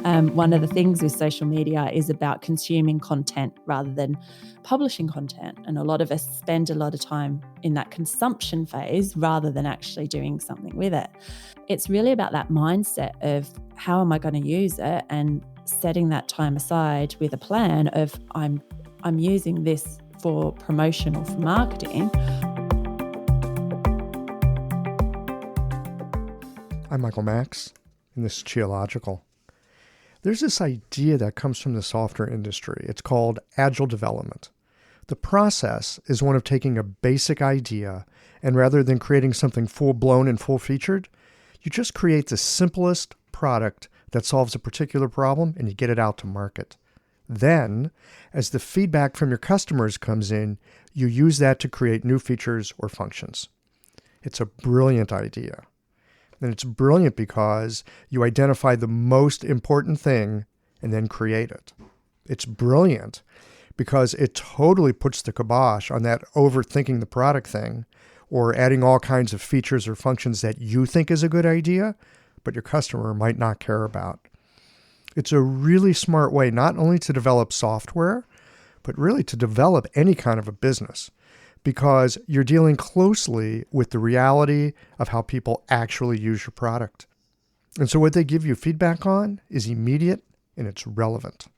One of the things with social media is about consuming content rather than publishing content. And a lot of us spend a lot of time in that consumption phase rather than actually doing something with it. It's really about that mindset of how am I going to use it, and setting that time aside with a plan of I'm using this for promotion or for marketing. I'm Michael Max, and this is Geological. There's this idea that comes from the software industry. It's called agile development. The process is one of taking a basic idea, and rather than creating something full-blown and full-featured, you just create the simplest product that solves a particular problem, and you get it out to market. Then, as the feedback from your customers comes in, you use that to create new features or functions. It's a brilliant idea. And it's brilliant because you identify the most important thing and then create it. It's brilliant because it totally puts the kibosh on that overthinking the product thing or adding all kinds of features or functions that you think is a good idea, but your customer might not care about. It's a really smart way not only to develop software, but really to develop any kind of a business, because you're dealing closely with the reality of how people actually use your product. And so what they give you feedback on is immediate and it's relevant.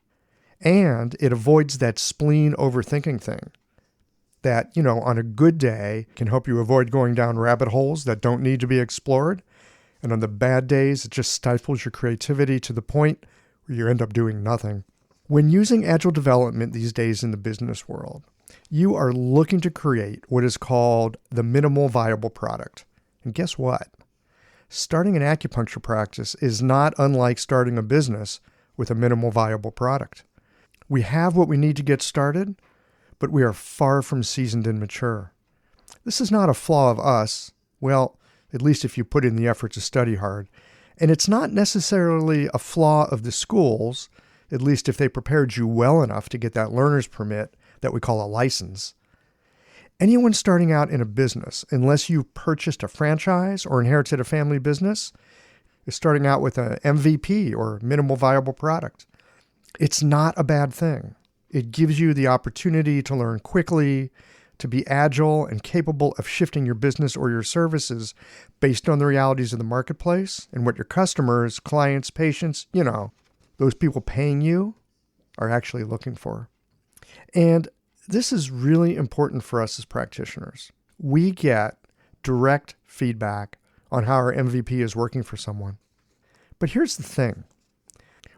And it avoids that spleen overthinking thing that, on a good day can help you avoid going down rabbit holes that don't need to be explored. And on the bad days, it just stifles your creativity to the point where you end up doing nothing. When using agile development these days in the business world, you are looking to create what is called the minimal viable product. And guess what? Starting an acupuncture practice is not unlike starting a business with a minimal viable product. We have what we need to get started, but we are far from seasoned and mature. This is not a flaw of us, well, at least if you put in the effort to study hard. And it's not necessarily a flaw of the schools, at least if they prepared you well enough to get that learner's permit that we call a license. Anyone starting out in a business, unless you purchased a franchise or inherited a family business, is starting out with an MVP or minimal viable product. It's not a bad thing. It gives you the opportunity to learn quickly, to be agile and capable of shifting your business or your services based on the realities of the marketplace and what your customers, clients, patients, those people paying you are actually looking for. And this is really important for us as practitioners. We get direct feedback on how our MVP is working for someone. But here's the thing.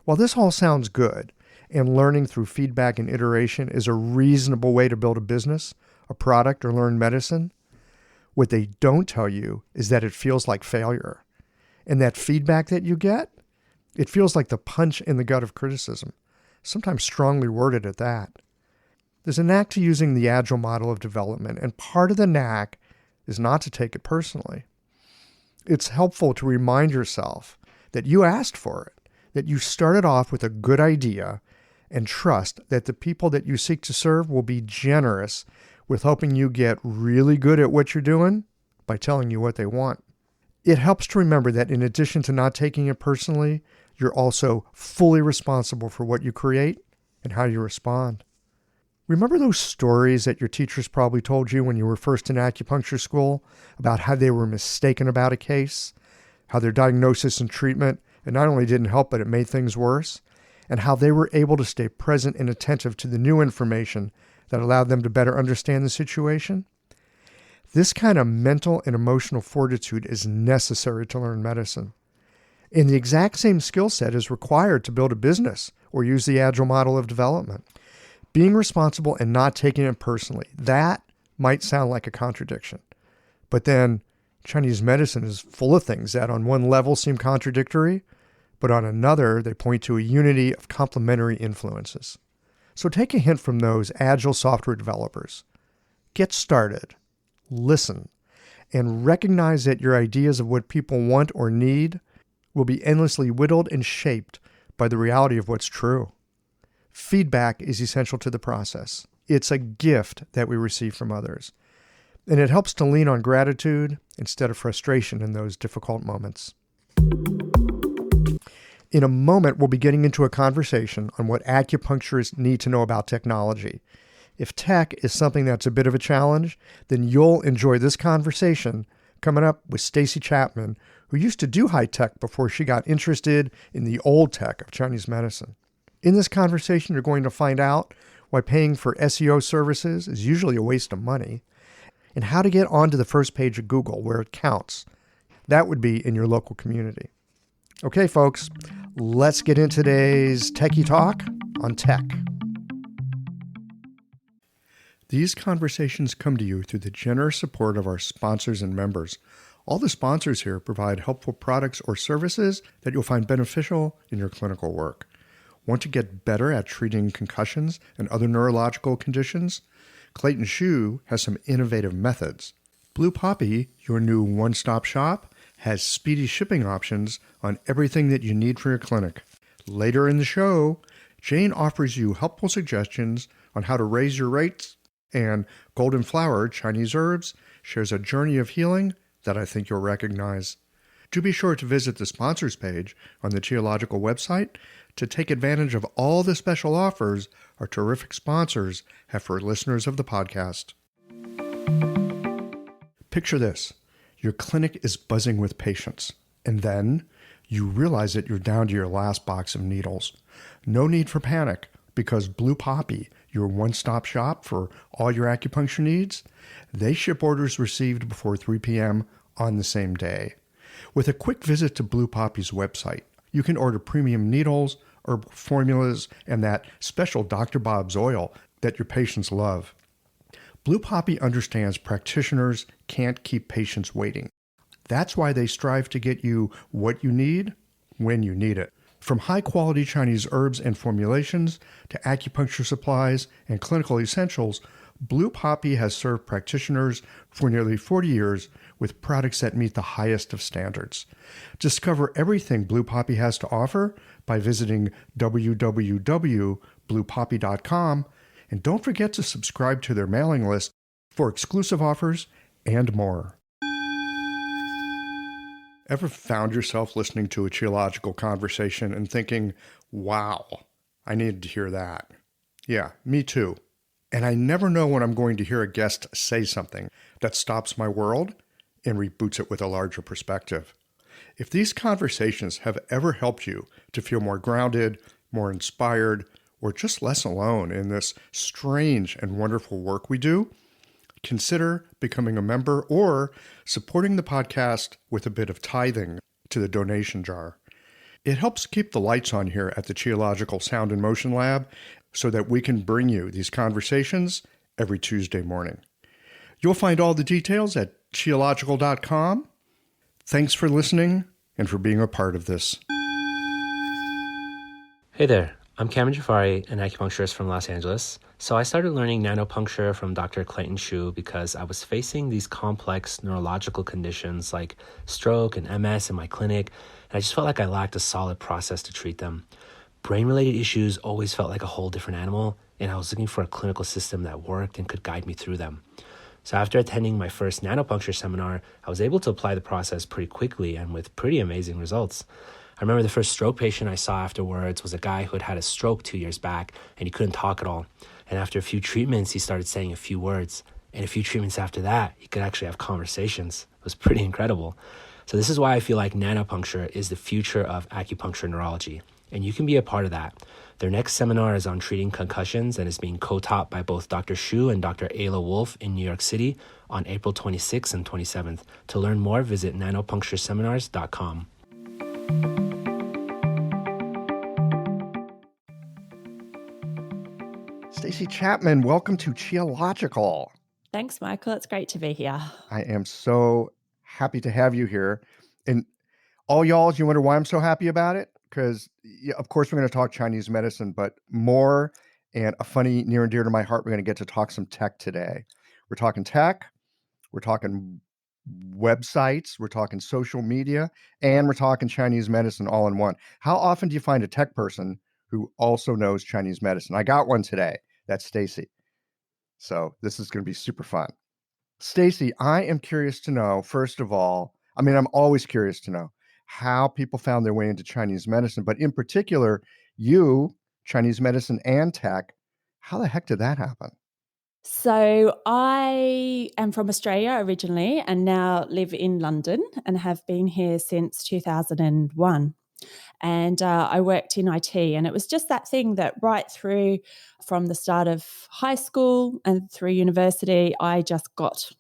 While this all sounds good, and learning through feedback and iteration is a reasonable way to build a business, a product, or learn medicine, what they don't tell you is that it feels like failure. And that feedback that you get, it feels like the punch in the gut of criticism, sometimes strongly worded at that. There's a knack to using the agile model of development, and part of the knack is not to take it personally. It's helpful to remind yourself that you asked for it, that you started off with a good idea, and trust that the people that you seek to serve will be generous with helping you get really good at what you're doing by telling you what they want. It helps to remember that in addition to not taking it personally, you're also fully responsible for what you create and how you respond. Remember those stories that your teachers probably told you when you were first in acupuncture school about how they were mistaken about a case, how their diagnosis and treatment, it not only didn't help, but it made things worse, and how they were able to stay present and attentive to the new information that allowed them to better understand the situation? This kind of mental and emotional fortitude is necessary to learn medicine. And the exact same skill set is required to build a business or use the agile model of development. Being responsible and not taking it personally, that might sound like a contradiction. But then Chinese medicine is full of things that on one level seem contradictory, but on another they point to a unity of complementary influences. So take a hint from those agile software developers. Get started, listen, and recognize that your ideas of what people want or need will be endlessly whittled and shaped by the reality of what's true. Feedback is essential to the process. It's a gift that we receive from others. And it helps to lean on gratitude instead of frustration in those difficult moments. In a moment, we'll be getting into a conversation on what acupuncturists need to know about technology. If tech is something that's a bit of a challenge, then you'll enjoy this conversation coming up with Stacey Chapman, who used to do high tech before she got interested in the old tech of Chinese medicine. In this conversation, you're going to find out why paying for SEO services is usually a waste of money, and how to get onto the first page of Google where it counts. That would be in your local community. Okay, folks, let's get into today's Techie Talk on tech. These conversations come to you through the generous support of our sponsors and members. All the sponsors here provide helpful products or services that you'll find beneficial in your clinical work. Want to get better at treating concussions and other neurological conditions? Clayton Shoe has some innovative methods. Blue Poppy, your new one-stop shop, has speedy shipping options on everything that you need for your clinic. Later in the show, Jane offers you helpful suggestions on how to raise your rates, and Golden Flower Chinese Herbs shares a journey of healing that I think you'll recognize. Do be sure to visit the sponsors page on the Qiological website to take advantage of all the special offers our terrific sponsors have for listeners of the podcast. Picture this. Your clinic is buzzing with patients, and then you realize that you're down to your last box of needles. No need for panic, because Blue Poppy, your one-stop shop for all your acupuncture needs, they ship orders received before 3 p.m. on the same day. With a quick visit to Blue Poppy's website, you can order premium needles, herbal formulas, and that special Dr. Bob's oil that your patients love. Blue Poppy understands practitioners can't keep patients waiting. That's why they strive to get you what you need when you need it. From high-quality Chinese herbs and formulations to acupuncture supplies and clinical essentials, Blue Poppy has served practitioners for nearly 40 years with products that meet the highest of standards. Discover everything Blue Poppy has to offer by visiting www.bluepoppy.com, and don't forget to subscribe to their mailing list for exclusive offers and more. Ever found yourself listening to a Qiological conversation and thinking, wow, I needed to hear that? Yeah, me too. And I never know when I'm going to hear a guest say something that stops my world and reboots it with a larger perspective. If these conversations have ever helped you to feel more grounded, more inspired, or just less alone in this strange and wonderful work we do, consider becoming a member or supporting the podcast with a bit of tithing to the donation jar. It helps keep the lights on here at the Qiological Sound and Motion Lab so that we can bring you these conversations every Tuesday morning. You'll find all the details at qiological.com. Thanks for listening and for being a part of this. Hey there, I'm Cameron Jafari, an acupuncturist from Los Angeles. So I started learning nanopuncture from Dr. Clayton Shoe because I was facing these complex neurological conditions like stroke and MS in my clinic, and I just felt like I lacked a solid process to treat them. Brain-related issues always felt like a whole different animal, and I was looking for a clinical system that worked and could guide me through them. So after attending my first nanopuncture seminar, I was able to apply the process pretty quickly and with pretty amazing results. I remember the first stroke patient I saw afterwards was a guy who had had a stroke 2 years back, and he couldn't talk at all. And after a few treatments, he started saying a few words. And a few treatments after that, he could actually have conversations. It was pretty incredible. So this is why I feel like nanopuncture is the future of acupuncture neurology. And you can be a part of that. Their next seminar is on treating concussions and is being co-taught by both Dr. Shu and Dr. Ayla Wolf in New York City on April 26th and 27th. To learn more, visit nanopunctureseminars.com. Stacey Chapman, welcome to Qiological. Thanks, Michael. It's great to be here. I am so happy to have you here. And all y'all, you wonder why I'm so happy about it? Because, of course, we're going to talk Chinese medicine, but more, and a funny, near and dear to my heart, we're going to get to talk some tech today. We're talking tech, we're talking websites, we're talking social media, and we're talking Chinese medicine all in one. How often do you find a tech person who also knows Chinese medicine? I got one today. That's Stacey. So this is going to be super fun. Stacey, I am curious to know, first of all, I'm always curious to know, how people found their way into Chinese medicine, but in particular, you, Chinese medicine and tech. How the heck did that happen? So I am from Australia originally and now live in London and have been here since 2001. And I worked in IT, and it was just that thing that right through from the start of high school and through university, I just got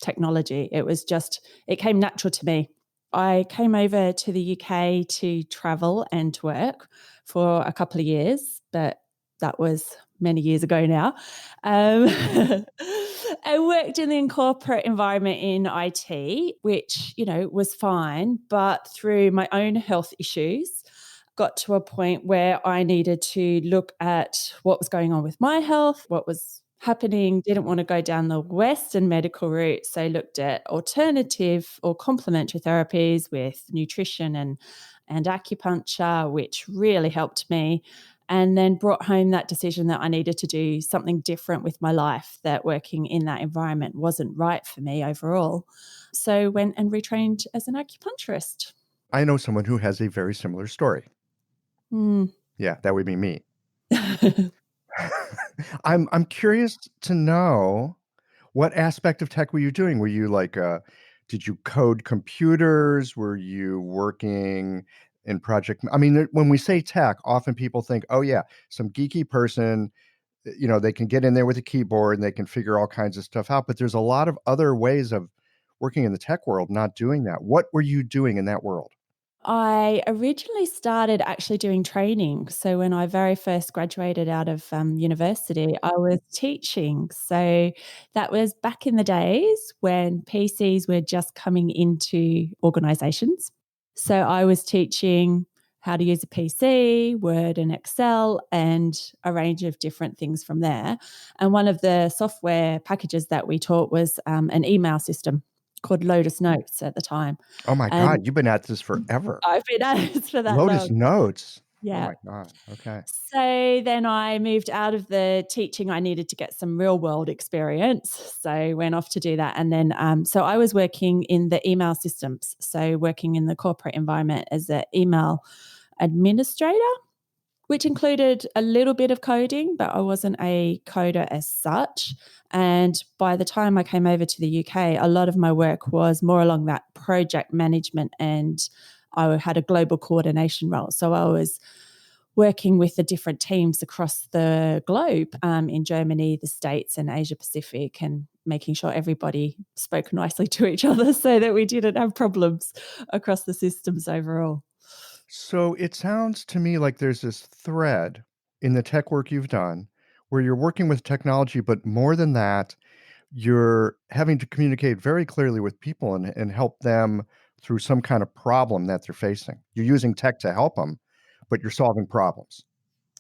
technology. It came natural to me. I came over to the UK to travel and to work for a couple of years, but that was many years ago now. Um, I worked in the corporate environment in IT, which, was fine, but through my own health issues, got to a point where I needed to look at what was going on with my health, what was happening, didn't want to go down the Western medical route. So looked at alternative or complementary therapies with nutrition and acupuncture, which really helped me. And then brought home that decision that I needed to do something different with my life, that working in that environment wasn't right for me overall. So went and retrained as an acupuncturist. I know someone who has a very similar story. Mm. Yeah, that would be me. I'm curious to know, what aspect of tech were you doing? Were you like, did you code computers? Were you working in project? I mean, when we say tech, often people think, oh yeah, some geeky person, they can get in there with a keyboard and they can figure all kinds of stuff out. But there's a lot of other ways of working in the tech world, not doing that. What were you doing in that world? I originally started actually doing training. So when I very first graduated out of university, I was teaching. So that was back in the days when PCs were just coming into organizations. So I was teaching how to use a PC, Word and Excel, and a range of different things from there. And one of the software packages that we taught was an email system called Lotus Notes at the time. Oh my And God, you've been at this forever. I've been at it for that Lotus long. Notes. Oh Yeah. my God. Okay. So then I moved out of the teaching. I needed to get some real world experience. So went off to do that. And then, so I was working in the email systems. So working in the corporate environment as an email administrator, which included a little bit of coding, but I wasn't a coder as such. And by the time I came over to the UK, a lot of my work was more along that project management, and I had a global coordination role. So I was working with the different teams across the globe, in Germany, the States, and Asia Pacific, and making sure everybody spoke nicely to each other so that we didn't have problems across the systems overall. So it sounds to me like there's this thread in the tech work you've done where you're working with technology, but more than that, you're having to communicate very clearly with people and help them through some kind of problem that they're facing. You're using tech to help them, but you're solving problems.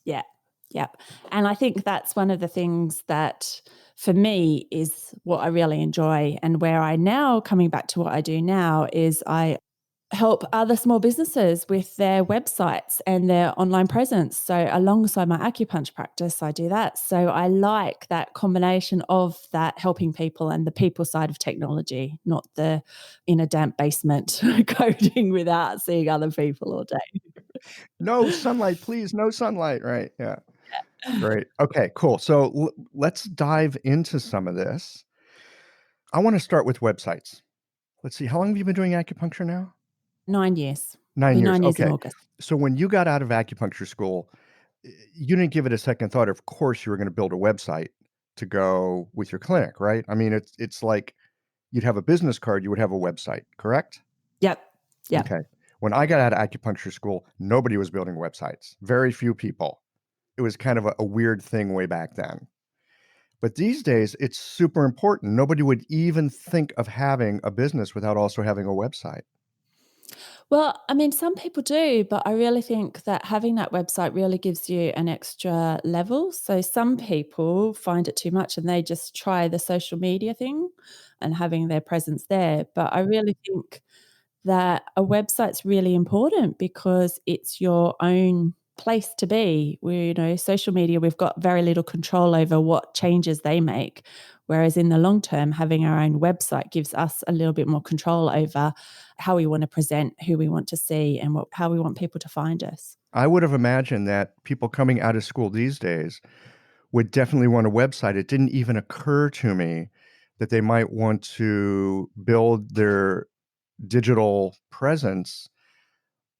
Yeah. Yep. And I think that's one of the things that for me is what I really enjoy, and where I now, coming back to what I do now, is I help other small businesses with their websites and their online presence. So alongside my acupuncture practice, I do that. So I like that combination of that helping people and the people side of technology, not the in a damp basement coding without seeing other people all day. No sunlight, please. No sunlight. Right. Yeah. Great. Okay, cool. So let's dive into some of this. I want to start with websites. Let's see. How long have you been doing acupuncture now? 9 years. Be 9 years. 9 years in Okay. August. So when you got out of acupuncture school, you didn't give it a second thought. Of course, you were going to build a website to go with your clinic, right? I mean, it's like you'd have a business card, you would have a website, correct? Yep. Yep. Okay. When I got out of acupuncture school, nobody was building websites. Very few people. It was kind of a weird thing way back then. But these days, it's super important. Nobody would even think of having a business without also having a website. Well, I mean, some people do, but I really think that having that website really gives you an extra level. So some people find it too much and they just try the social media thing and having their presence there. But I really think that a website's really important because it's your own place to be. Social media, we've got very little control over what changes they make. Whereas in the long term, having our own website gives us a little bit more control over how we want to present, who we want to see, and how we want people to find us. I would have imagined that people coming out of school these days would definitely want a website. It didn't even occur to me that they might want to build their digital presence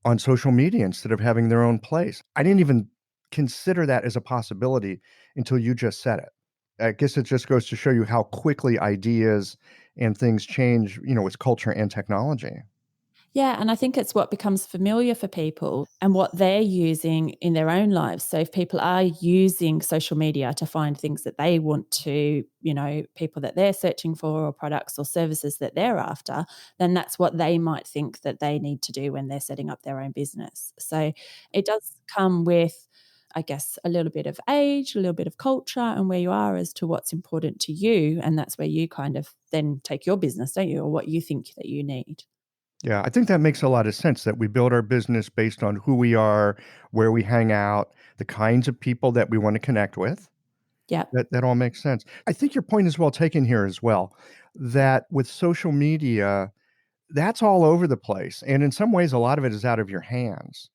on social media instead of having their own place. I didn't even consider that as a possibility until you just said it. I guess it just goes to show you how quickly ideas and things change, with culture and technology. Yeah, and I think it's what becomes familiar for people and what they're using in their own lives. So if people are using social media to find things that they want to, people that they're searching for or products or services that they're after, then that's what they might think that they need to do when they're setting up their own business. So it does come with, I guess, a little bit of age, a little bit of culture, and where you are as to what's important to you. And that's where you kind of then take your business, don't you, or what you think that you need. Yeah, I think that makes a lot of sense that we build our business based on who we are, where we hang out, the kinds of people that we want to connect with. Yeah. That all makes sense. I think your point is well taken here as well, that with social media, that's all over the place. And in some ways, a lot of it is out of your hands.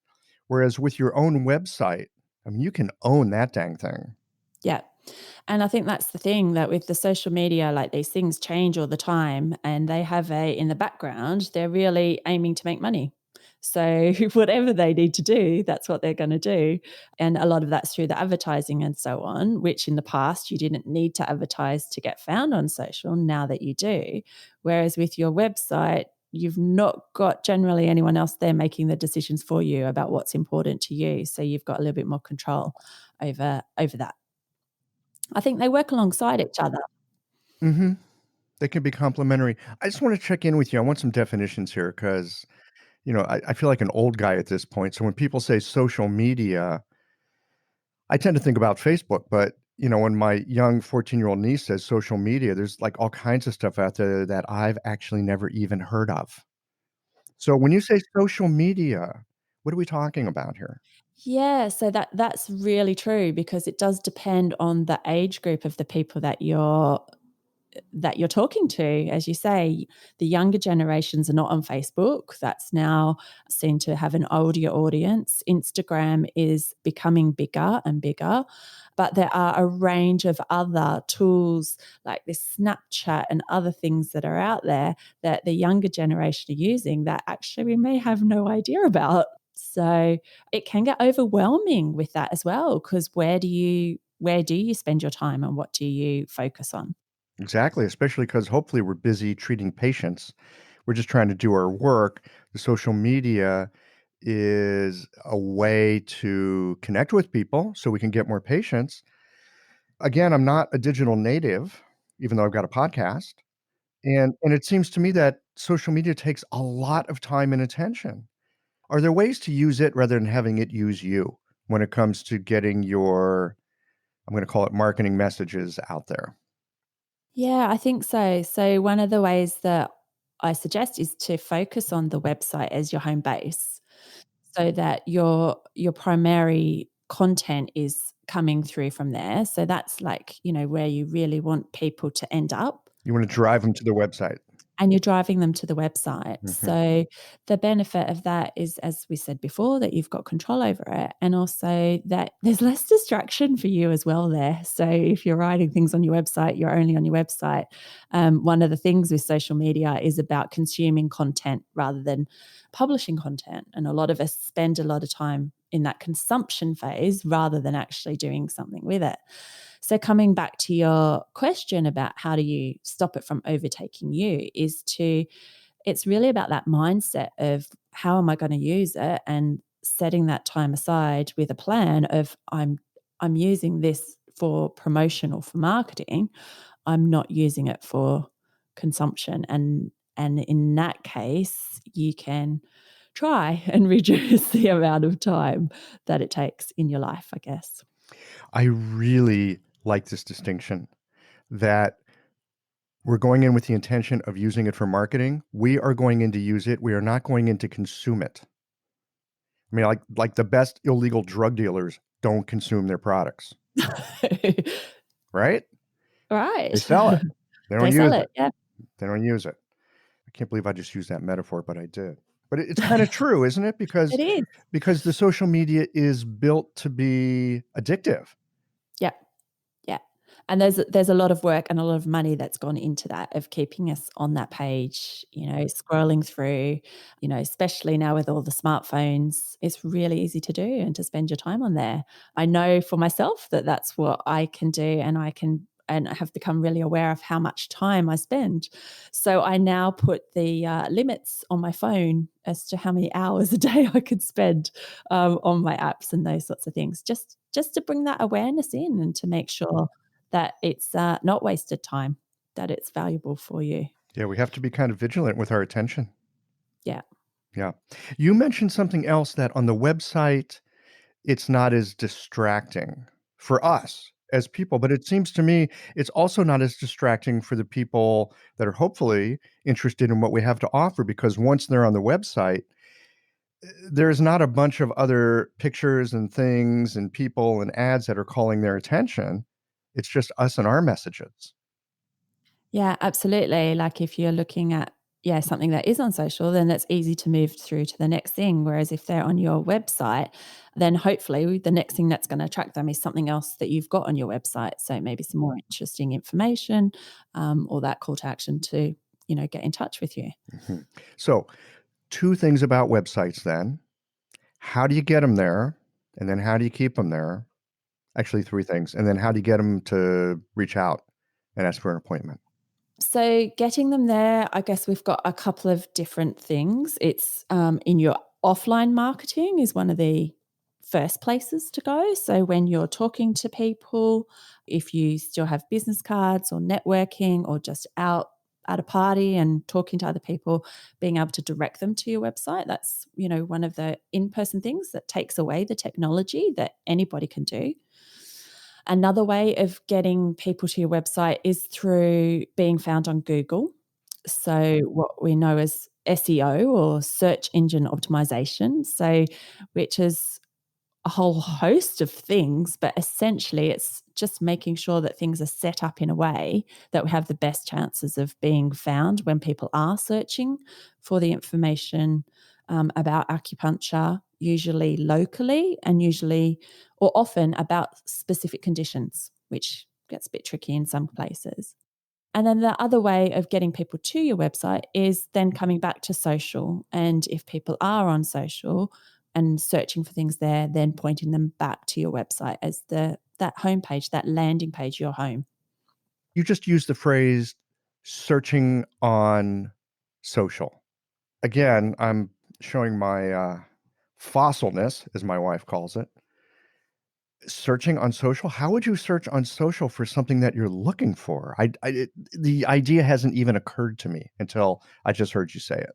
Whereas with your own website, I mean, you can own that dang thing. Yeah. And I think that's the thing, that with the social media, like, these things change all the time, and they have in the background, they're really aiming to make money. So whatever they need to do, that's what they're going to do. And a lot of that's through the advertising and so on, which in the past you didn't need to advertise to get found on social. Now that you do. Whereas with your website, you've not got generally anyone else there making the decisions for you about what's important to you. So you've got a little bit more control over that. I think they work alongside each other. Mhm. They can be complementary. I just wanna check in with you. I want some definitions here because, I feel like an old guy at this point. So when people say social media, I tend to think about Facebook, but, when my young 14-year-old niece says social media, there's, like, all kinds of stuff out there that I've actually never even heard of. So when you say social media, what are we talking about here? Yeah, so that's really true, because it does depend on the age group of the people that you're talking to. As you say, the younger generations are not on Facebook. That's now seen to have an older audience. Instagram is becoming bigger and bigger, but there are a range of other tools like this Snapchat and other things that are out there that the younger generation are using that actually we may have no idea about. So it can get overwhelming with that as well, because where do you spend your time and what do you focus on? Exactly, especially because hopefully we're busy treating patients. We're just trying to do our work. The social media is a way to connect with people so we can get more patients. Again, I'm not a digital native, even though I've got a podcast. And it seems to me that social media takes a lot of time and attention. Are there ways to use it rather than having it use you when it comes to getting your, I'm going to call it marketing messages out there? Yeah, I think so. So one of the ways that I suggest is to focus on the website as your home base, so that your primary content is coming through from there. So that's like, where you really want people to end up. You want to drive them to the website. And you're driving them to the website. Mhm. So the benefit of that is, as we said before, that you've got control over it, and also that there's less distraction for you as well there. So if you're writing things on your website, you're only on your website. One of the things with social media is about consuming content rather than publishing content. And a lot of us spend a lot of time in that consumption phase rather than actually doing something with it. So coming back to your question about how do you stop it from overtaking you, it's really about that mindset of how am I going to use it, and setting that time aside with a plan of I'm using this for promotion or for marketing. I'm not using it for consumption. And in that case, you can try and reduce the amount of time that it takes in your life, I guess. I really like this distinction that we're going in with the intention of using it for marketing. We are going in to use it. We are not going in to consume it. I mean, like the best illegal drug dealers don't consume their products, right? They Right. sell it. They They don't sell use it. it. Yeah, They don't use it. I can't believe I just used that metaphor, but I did. But it's kind of true, isn't it? it is. Because the social media is built to be addictive. Yeah. Yeah. And there's a lot of work and a lot of money that's gone into that, of keeping us on that page, scrolling through, especially now with all the smartphones. It's really easy to do and to spend your time on there. I know for myself that that's what I can do, and I have become really aware of how much time I spend. So I now put the limits on my phone as to how many hours a day I could spend on my apps and those sorts of things, just to bring that awareness in and to make sure that it's not wasted time, that it's valuable for you. Yeah, we have to be kind of vigilant with our attention. Yeah. Yeah. You mentioned something else, that on the website, it's not as distracting for us as people, but it seems to me it's also not as distracting for the people that are hopefully interested in what we have to offer, because once they're on the website, there's not a bunch of other pictures and things and people and ads that are calling their attention. It's just us and our messages. Yeah, absolutely. Like if you're looking at something that is on social, then it's easy to move through to the next thing. Whereas if they're on your website, then hopefully the next thing that's going to attract them is something else that you've got on your website. So maybe some more interesting information, or that call to action to get in touch with you. Mhm. So, two things about websites then. How do you get them there? And then how do you keep them there? Actually, three things. And then how do you get them to reach out and ask for an appointment? So getting them there, I guess we've got a couple of different things. It's in your offline marketing is one of the first places to go. So when you're talking to people, if you still have business cards or networking or just out at a party and talking to other people, being able to direct them to your website, that's, one of the in-person things that takes away the technology that anybody can do. Another way of getting people to your website is through being found on Google. So, what we know as SEO, or search engine optimization. So, which is a whole host of things, but essentially it's just making sure that things are set up in a way that we have the best chances of being found when people are searching for the information about acupuncture, usually locally and usually or often about specific conditions, which gets a bit tricky in some places. And then the other way of getting people to your website is then coming back to social. And if people are on social and searching for things there, then pointing them back to your website as that homepage, that landing page, your home. You just used the phrase searching on social. Again, I'm showing my fossilness, as my wife calls it. Searching on social? How would you search on social for something that you're looking for? The idea hasn't even occurred to me until I just heard you say it.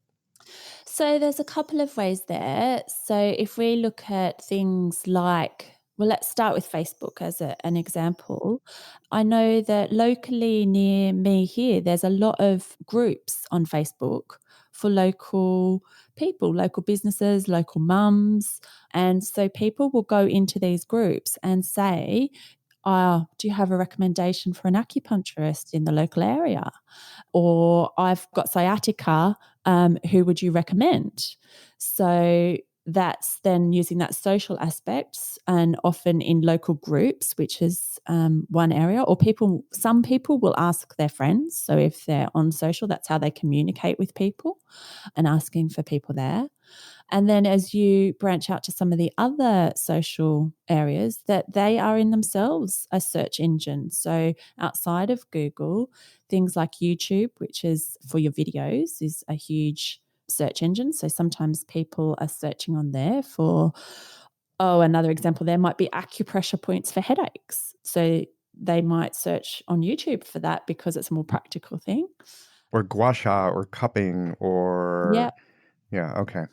So there's a couple of ways there. So if we look at things like, well, let's start with Facebook as an example. I know that locally near me here, there's a lot of groups on Facebook for local people, local businesses, local mums. And so people will go into these groups and say, do you have a recommendation for an acupuncturist in the local area? Or I've got sciatica, who would you recommend? So that's then using that social aspects, and often in local groups, which is one area, or some people will ask their friends. So if they're on social, that's how they communicate with people, and asking for people there. And then as you branch out to some of the other social areas, that they are in themselves a search engine. So outside of Google, things like YouTube, which is for your videos, is a huge search engine. So sometimes people are searching on there for, another example there might be acupressure points for headaches. So they might search on YouTube for that because it's a more practical thing. Or gua sha or cupping Yeah. or yeah, okay.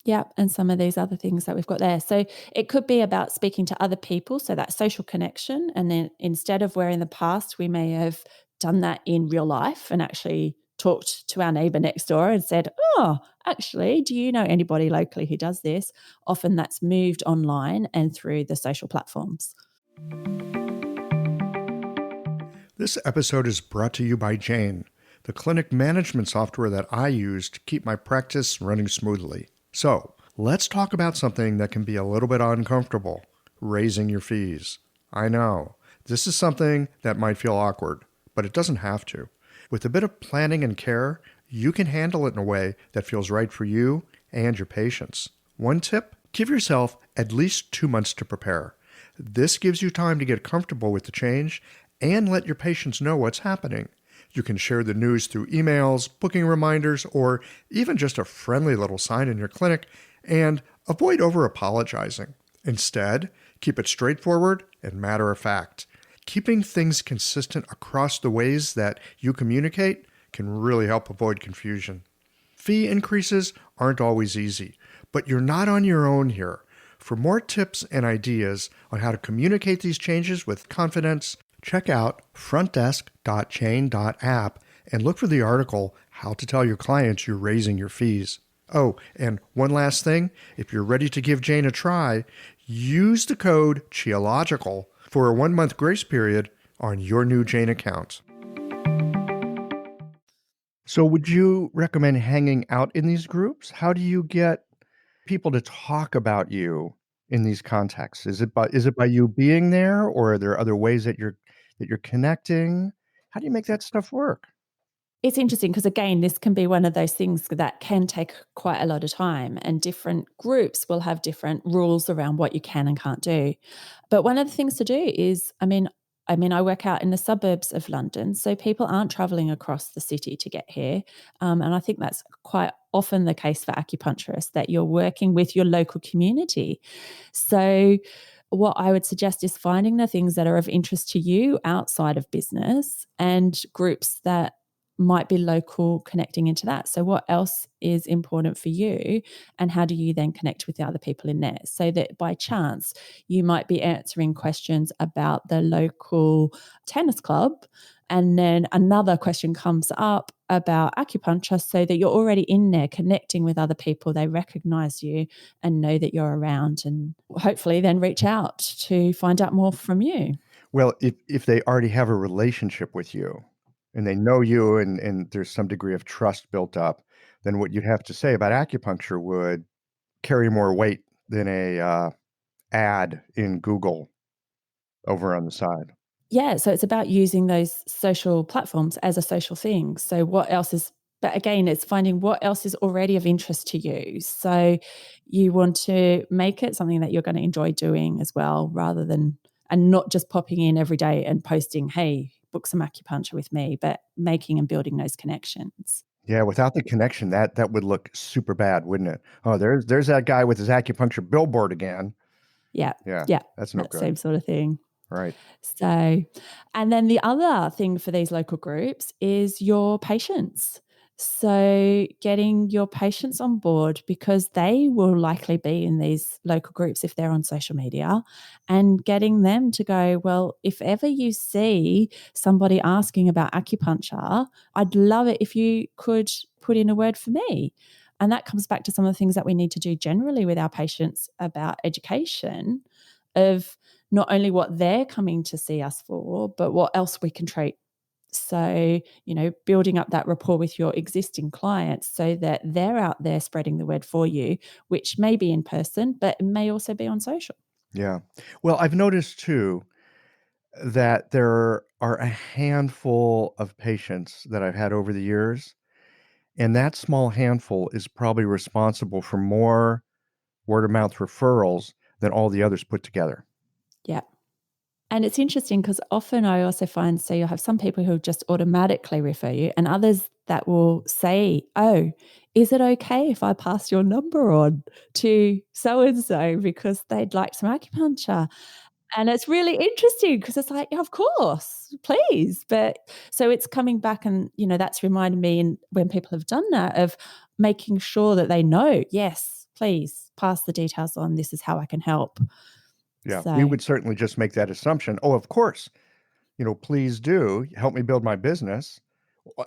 Yeah, and some of these other things that we've got there. So it could be about speaking to other people, so that social connection. And then instead of where in the past we may have done that in real life and actually talked to our neighbour next door and said, oh, actually, do you know anybody locally who does this? Often that's moved online and through the social platforms. This episode is brought to you by Jane, the clinic management software that I use to keep my practice running smoothly. So, let's talk about something that can be a little bit uncomfortable, raising your fees. I know, this is something that might feel awkward, but it doesn't have to. With a bit of planning and care, you can handle it in a way that feels right for you and your patients. One tip, give yourself at least 2 months to prepare. This gives you time to get comfortable with the change and let your patients know what's happening. You can share the news through emails, booking reminders, or even just a friendly little sign in your clinic, and avoid over-apologizing. Instead, keep it straightforward and matter of fact. Keeping things consistent across the ways that you communicate can really help avoid confusion. Fee increases aren't always easy, but you're not on your own here. For more tips and ideas on how to communicate these changes with confidence, check out frontdesk.jane.app and look for the article, How to Tell Your Clients You're Raising Your Fees. Oh, and one last thing, if you're ready to give Jane a try, use the code CHIALOGICAL for a 1-month grace period on your new Jane account. So would you recommend hanging out in these groups? How do you get people to talk about you in these contexts? Is it by you being there, or are there other ways that you're connecting? How do you make that stuff work? It's interesting because, again, this can be one of those things that can take quite a lot of time, and different groups will have different rules around what you can and can't do. But one of the things to do is, I mean, I work out in the suburbs of London, so people aren't traveling across the city to get here. And I think that's quite often the case for acupuncturists, that you're working with your local community. So what I would suggest is finding the things that are of interest to you outside of business and groups that might be local, connecting into that. So what else is important for you, and how do you then connect with the other people in there? So that by chance you might be answering questions about the local tennis club, and then another question comes up about acupuncture, so that you're already in there connecting with other people. They recognize you and know that you're around, and hopefully then reach out to find out more from you. Well, if they already have a relationship with you and they know you and there's some degree of trust built up, then what you'd have to say about acupuncture would carry more weight than a ad in Google over on the side. Yeah, so it's about using those social platforms as a social thing. So what else is, but again, it's finding what else is already of interest to you. So you want to make it something that you're going to enjoy doing as well, rather than, and not just popping in every day and posting, hey, book some acupuncture with me, but making and building those connections. Yeah, without the connection, that would look super bad, wouldn't it? Oh, there's that guy with his acupuncture billboard again. Yeah. Yeah, Yeah. that's no That good. same sort of thing. Right. So, and then the other thing for these local groups is your patients. So, getting your patients on board, because they will likely be in these local groups if they're on social media, and getting them to go, well, if ever you see somebody asking about acupuncture, I'd love it if you could put in a word for me. And that comes back to some of the things that we need to do generally with our patients about education, of not only what they're coming to see us for, but what else we can treat. So, building up that rapport with your existing clients so that they're out there spreading the word for you, which may be in person, but it may also be on social. Yeah. Well, I've noticed too that there are a handful of patients that I've had over the years, and that small handful is probably responsible for more word of mouth referrals than all the others put together. Yeah. And it's interesting because often I also find, so you'll have some people who just automatically refer you, and others that will say, oh, is it okay if I pass your number on to so-and-so because they'd like some acupuncture? And it's really interesting because it's like, yeah, of course, please. But so it's coming back, and, that's reminded me, and when people have done that, of making sure that they know, yes, please pass the details on. This is how I can help. Yeah, we So, would certainly just make that assumption. Oh, of course, please do help me build my business.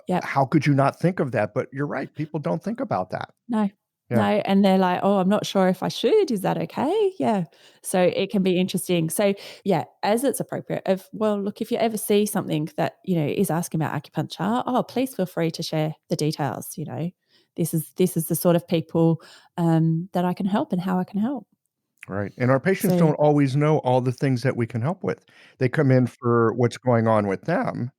Yep. How could you not think of that? But you're right. People don't think about that. No. No, Yeah. and they're like, "Oh, I'm not sure if I should. Is that okay?" Yeah. So it can be interesting. So, yeah, as it's appropriate of, well, look, if you ever see something that, is asking about acupuncture, oh, please feel free to share the details, This is the sort of people, that I can help and how I can help. Right. And our patients So don't always know all the things that we can help with. They come in for what's going on with them,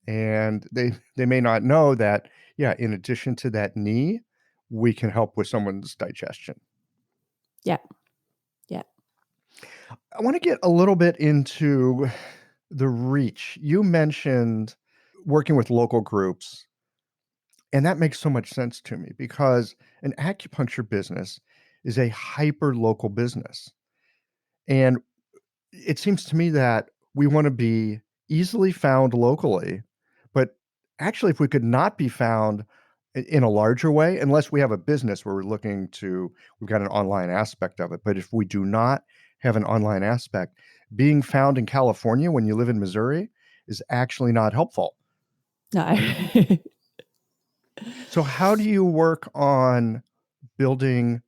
and they may not know that, yeah, in addition to that knee, we can help with someone's digestion. yeah, yeah. I want to get a little bit into the reach. You mentioned working with local groups, and that makes so much sense to me because an acupuncture business is a hyper local business. And it seems to me that we wanna be easily found locally, but actually, if we could not be found in a larger way, unless we have a business where we've got an online aspect of it, but if we do not have an online aspect, being found in California when you live in Missouri is actually not helpful. No. So how do you work on building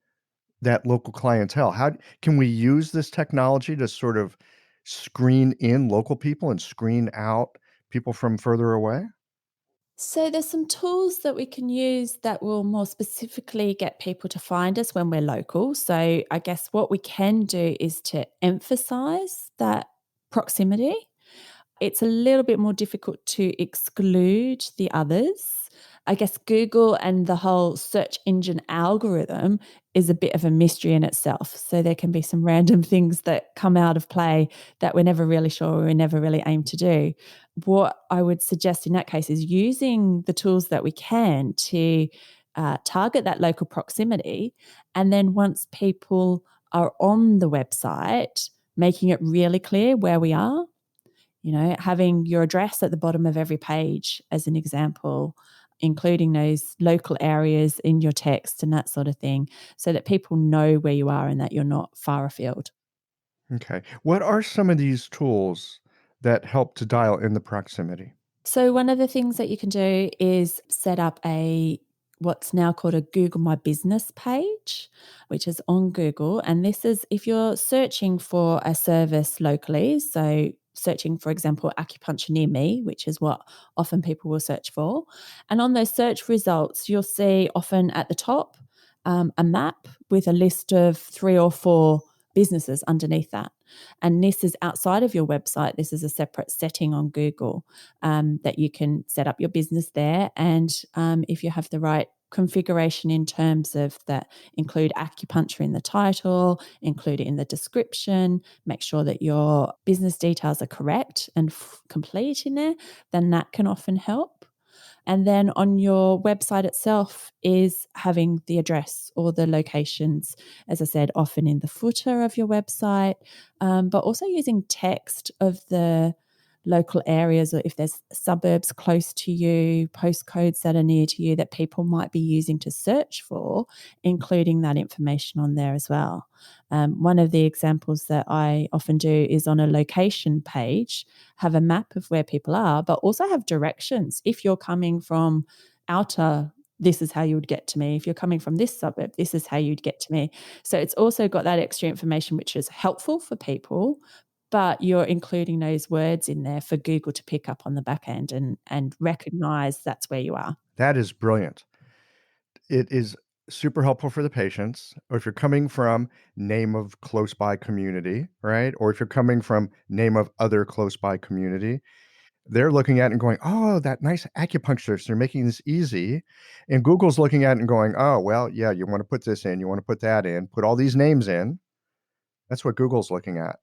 that local clientele? How can we use this technology to sort of screen in local people and screen out people from further away? So there's some tools that we can use that will more specifically get people to find us when we're local. So I guess what we can do is to emphasize that proximity. It's a little bit more difficult to exclude the others. I guess Google and the whole search engine algorithm is a bit of a mystery in itself. So there can be some random things that come out of play that we're never really sure we never really aim to do. What I would suggest in that case is using the tools that we can to target that local proximity. And then once people are on the website, making it really clear where we are, having your address at the bottom of every page as an example, including those local areas in your text and that sort of thing, so that people know where you are and that you're not far afield. Okay. What are some of these tools that help to dial in the proximity? So one of the things that you can do is set up a what's now called a Google My Business page, which is on Google. And this is if you're searching for a service locally, so searching, for example, acupuncture near me, which is what often people will search for. And on those search results, you'll see often at the top a map with a list of 3 or 4 businesses underneath that. And this is outside of your website. This is a separate setting on Google that you can set up your business there. And if you have the right configuration in terms of that, include acupuncture in the title, include it in the description, make sure that your business details are correct and complete in there, then that can often help. And then on your website itself is having the address or the locations, as I said, often in the footer of your website, but also using text of the local areas, or if there's suburbs close to you, postcodes that are near to you that people might be using to search for, including that information on there as well. One of the examples that I often do is on a location page, have a map of where people are, but also have directions. If you're coming from outer, this is how you would get to me. If you're coming from this suburb, this is how you'd get to me. So it's also got that extra information, which is helpful for people, but you're including those words in there for Google to pick up on the back end and recognize that's where you are. That is brilliant. It is super helpful for the patients, or if you're coming from name of close by community, right? Or if you're coming from name of other close by community, they're looking at it and going, "Oh, that nice acupuncturist, they're making this easy." And Google's looking at it and going, "Oh, well, yeah, you wanna put this in, you wanna put that in, put all these names in." That's what Google's looking at.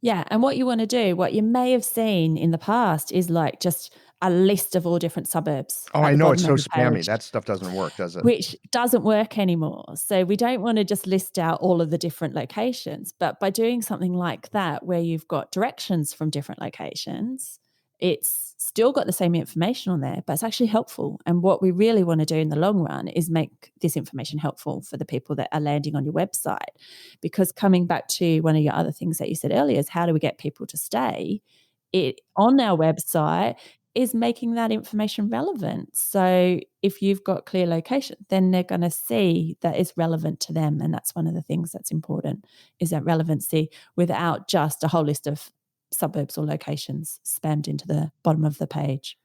Yeah, and what you want to do, what you may have seen in the past is like just a list of all different suburbs Oh, at I the know, it's bottom so of the spammy. page, That stuff doesn't work, does it? which doesn't work anymore. So we don't want to just list out all of the different locations, but by doing something like that, where you've got directions from different locations, it's still got the same information on there, but it's actually helpful. And what we really want to do in the long run is make this information helpful for the people that are landing on your website. Because coming back to one of your other things that you said earlier is how do we get people to stay? It on our website, is making that information relevant. So if you've got clear location, then they're going to see that it's relevant to them. And that's one of the things that's important, is that relevancy without just a whole list of suburbs or locations spammed into the bottom of the page.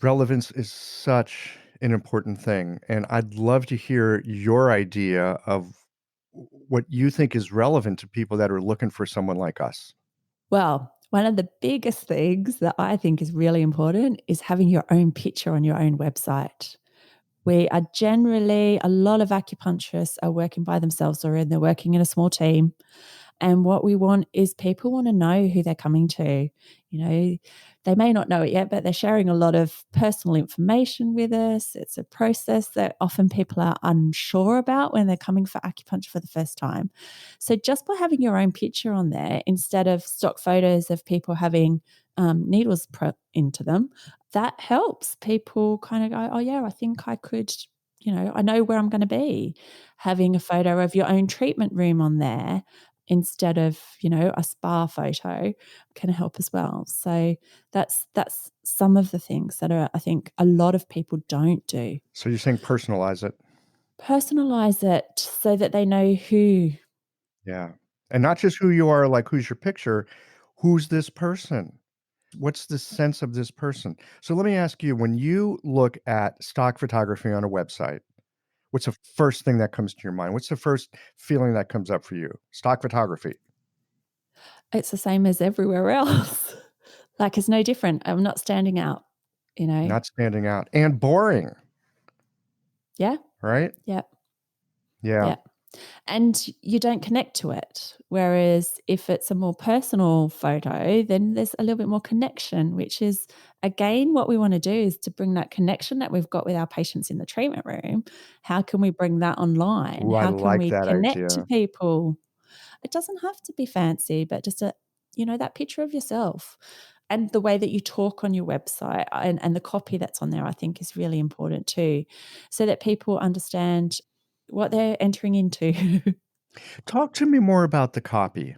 Relevance is such an important thing, and I'd love to hear your idea of what you think is relevant to people that are looking for someone like us. Well, one of the biggest things that I think is really important is having your own picture on your own website. We are generally, a lot of acupuncturists are working by themselves, or they're working in a small team. And what we want is people want to know who they're coming to. You know, they may not know it yet, but they're sharing a lot of personal information with us. It's a process that often people are unsure about when they're coming for acupuncture for the first time. So just by having your own picture on there, instead of stock photos of people having needles put into them, that helps people kind of go, oh, yeah, I think I could, I know where I'm going to be. Having a photo of your own treatment room on there instead of, a spa photo can help as well. So that's some of the things that I think a lot of people don't do. So you're saying personalize it. Personalize it so that they know who. Yeah. And not just who you are, like who's your picture, who's this person? What's the sense of this person? So let me ask you, when you look at stock photography on a website, what's the first thing that comes to your mind? What's the first feeling that comes up for you? Stock photography. It's the same as everywhere else. Like, it's no different. I'm not standing out, Not standing out and boring, Yeah. right? Yeah. Yeah. Yeah. And you don't connect to it. Whereas if it's a more personal photo, then there's a little bit more connection, which is, again, what we want to do is to bring that connection that we've got with our patients in the treatment room. How can we bring that online? Ooh, I How can like we that connect to idea. people? It doesn't have to be fancy, but just that picture of yourself. And the way that you talk on your website and the copy that's on there, I think, is really important too, so that people understand what they're entering into. Talk to me more about the copy,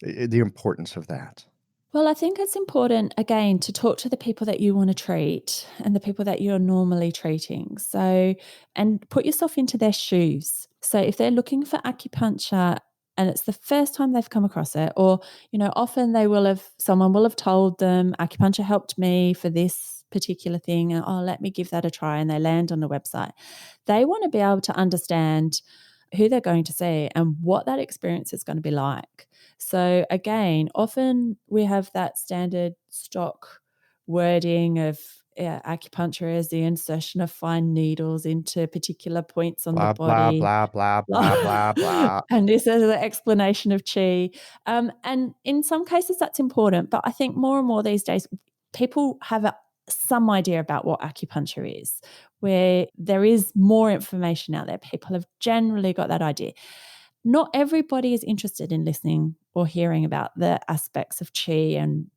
the importance of that. Well, I think it's important, again, to talk to the people that you want to treat and the people that you're normally treating. So, and put yourself into their shoes. So, if they're looking for acupuncture and it's the first time they've come across it, or, often someone will have told them acupuncture helped me for this particular thing, and let me give that a try, and they land on the website. They want to be able to understand who they're going to see and what that experience is going to be like. So again, often we have that standard stock wording of acupuncture as the insertion of fine needles into particular points on the Blah, blah, body. blah, blah, blah, blah, blah. And this is the explanation of chi. And in some cases that's important, but I think more and more these days people have some idea about what acupuncture is, where there is more information out there. People have generally got that idea. Not everybody is interested in listening or hearing about the aspects of qi and,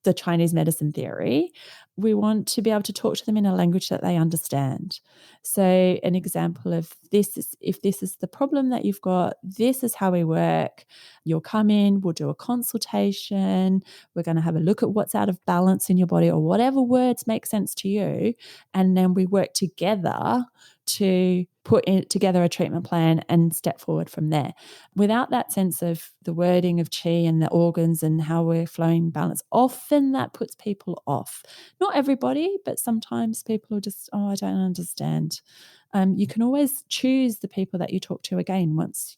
the Chinese medicine theory. We want to be able to talk to them in a language that they understand. So an example of this is, if this is the problem that you've got, this is how we work. You'll come in, we'll do a consultation. We're going to have a look at what's out of balance in your body, or whatever words make sense to you. And then we work together to put together a treatment plan and step forward from there. Without that sense of the wording of qi and the organs and how we're flowing balance, often that puts people off. Not everybody, but sometimes people are just, I don't understand. You can always choose the people that you talk to again once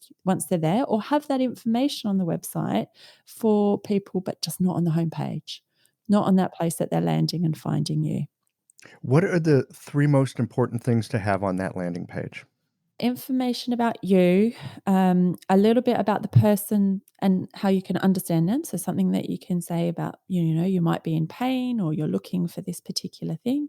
they're there, or have that information on the website for people, but just not on the homepage, not on that place that they're landing and finding you. What are the 3 most important things to have on that landing page? Information about you, a little bit about the person and how you can understand them. So something that you can say about, you might be in pain or you're looking for this particular thing.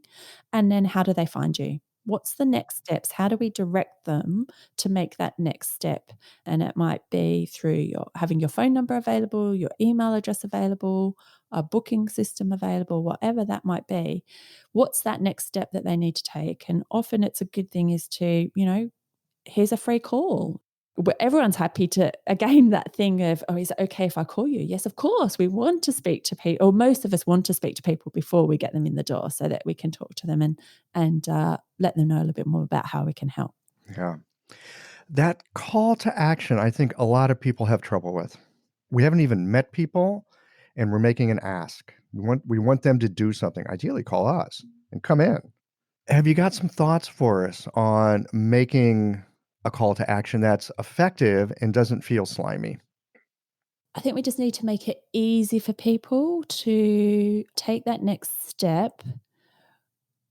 And then how do they find you? What's the next steps? How do we direct them to make that next step? And it might be through having your phone number available, your email address available, a booking system available, whatever that might be. What's that next step that they need to take? And often it's a good thing is to, here's a free call. everyone's happy to, again, that thing of, oh, is it okay if I call you? Yes, of course. We want to speak to people, or most of us want to speak to people before we get them in the door so that we can talk to them and let them know a little bit more about how we can help. Yeah. That call to action, I think a lot of people have trouble with. We haven't even met people and we're making an ask. We want them to do something. Ideally, call us and come in. Have you got some thoughts for us on making a call to action that's effective and doesn't feel slimy? I think we just need to make it easy for people to take that next step.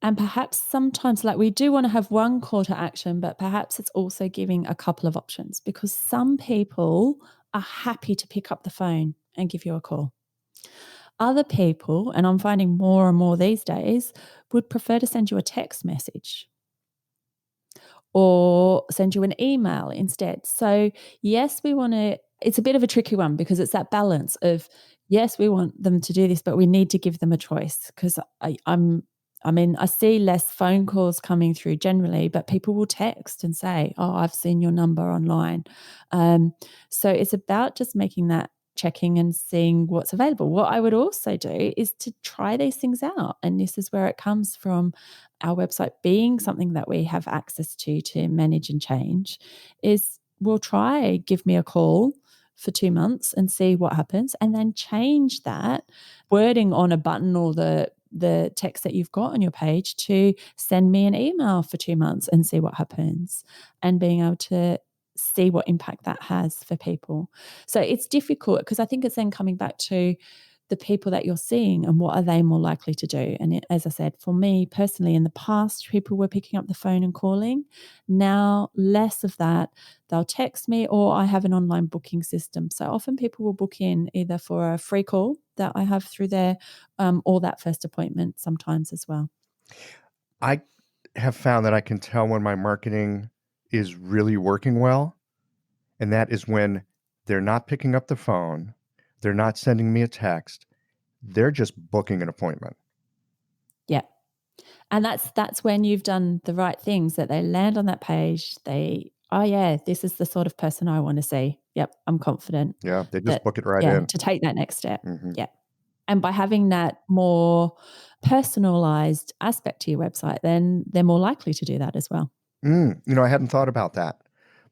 And perhaps sometimes, like, we do want to have one call to action, but perhaps it's also giving a couple of options, because some people are happy to pick up the phone and give you a call. Other people, and I'm finding more and more these days, would prefer to send you a text message or send you an email instead. So yes, we want to, it's a bit of a tricky one, because it's that balance of, yes, we want them to do this, but we need to give them a choice, because I see less phone calls coming through generally, but people will text and say, oh, I've seen your number online. So it's about just making that checking and seeing what's available. What I would also do is to try these things out. And this is where it comes from, our website being something that we have access to manage and change, is we'll try give me a call for 2 months and see what happens, and then change that wording on a button or the text that you've got on your page to send me an email for 2 months and see what happens, and being able to see what impact that has for people. So it's difficult, because I think it's then coming back to the people that you're seeing and what are they more likely to do. And as I said, for me personally, in the past, people were picking up the phone and calling. Now, less of that. They'll text me, or I have an online booking system. So often people will book in either for a free call that I have through there, or that first appointment sometimes as well. I have found that I can tell when my marketing is really working well, and that is when they're not picking up the phone, they're not sending me a text, they're just booking an appointment. Yeah. And that's when you've done the right things, that they land on that page, oh yeah, this is the sort of person I want to see. Yep, I'm confident. Yeah, they just That, book it right yeah, in. to take that next step. Mm-hmm. Yeah. And by having that more personalized aspect to your website, then they're more likely to do that as well. I hadn't thought about that,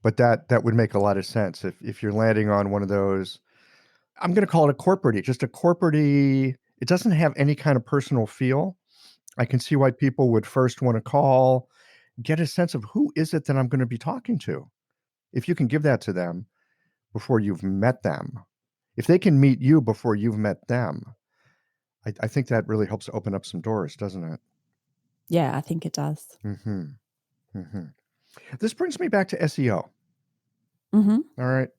but that would make a lot of sense. If you're landing on one of those, I'm going to call it a corporate, just a corporate. It doesn't have any kind of personal feel. I can see why people would first want to call, get a sense of who is it that I'm going to be talking to. If you can give that to them before you've met them, if they can meet you before you've met them, I think that really helps open up some doors, doesn't it? Yeah, I think it does. Mm-hmm. Mm-hmm. This brings me back to SEO. Mm-hmm. All right.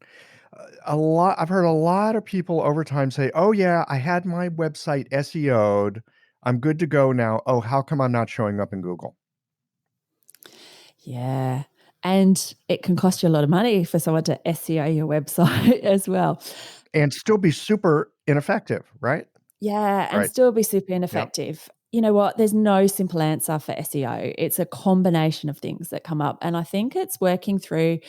I've heard a lot of people over time say, oh yeah, I had my website SEO'd. I'm good to go now. Oh, how come I'm not showing up in Google? Yeah. And it can cost you a lot of money for someone to SEO your website as well. And still be super ineffective, right? Yeah, and Right. still be super ineffective. Yep. You know what? There's no simple answer for SEO. It's a combination of things that come up. And I think it's working through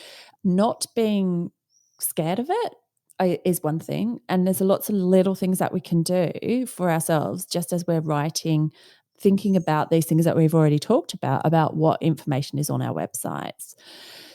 not being scared of it is one thing. And there's lots of little things that we can do for ourselves, just as we're writing, thinking about these things that we've already talked about what information is on our websites.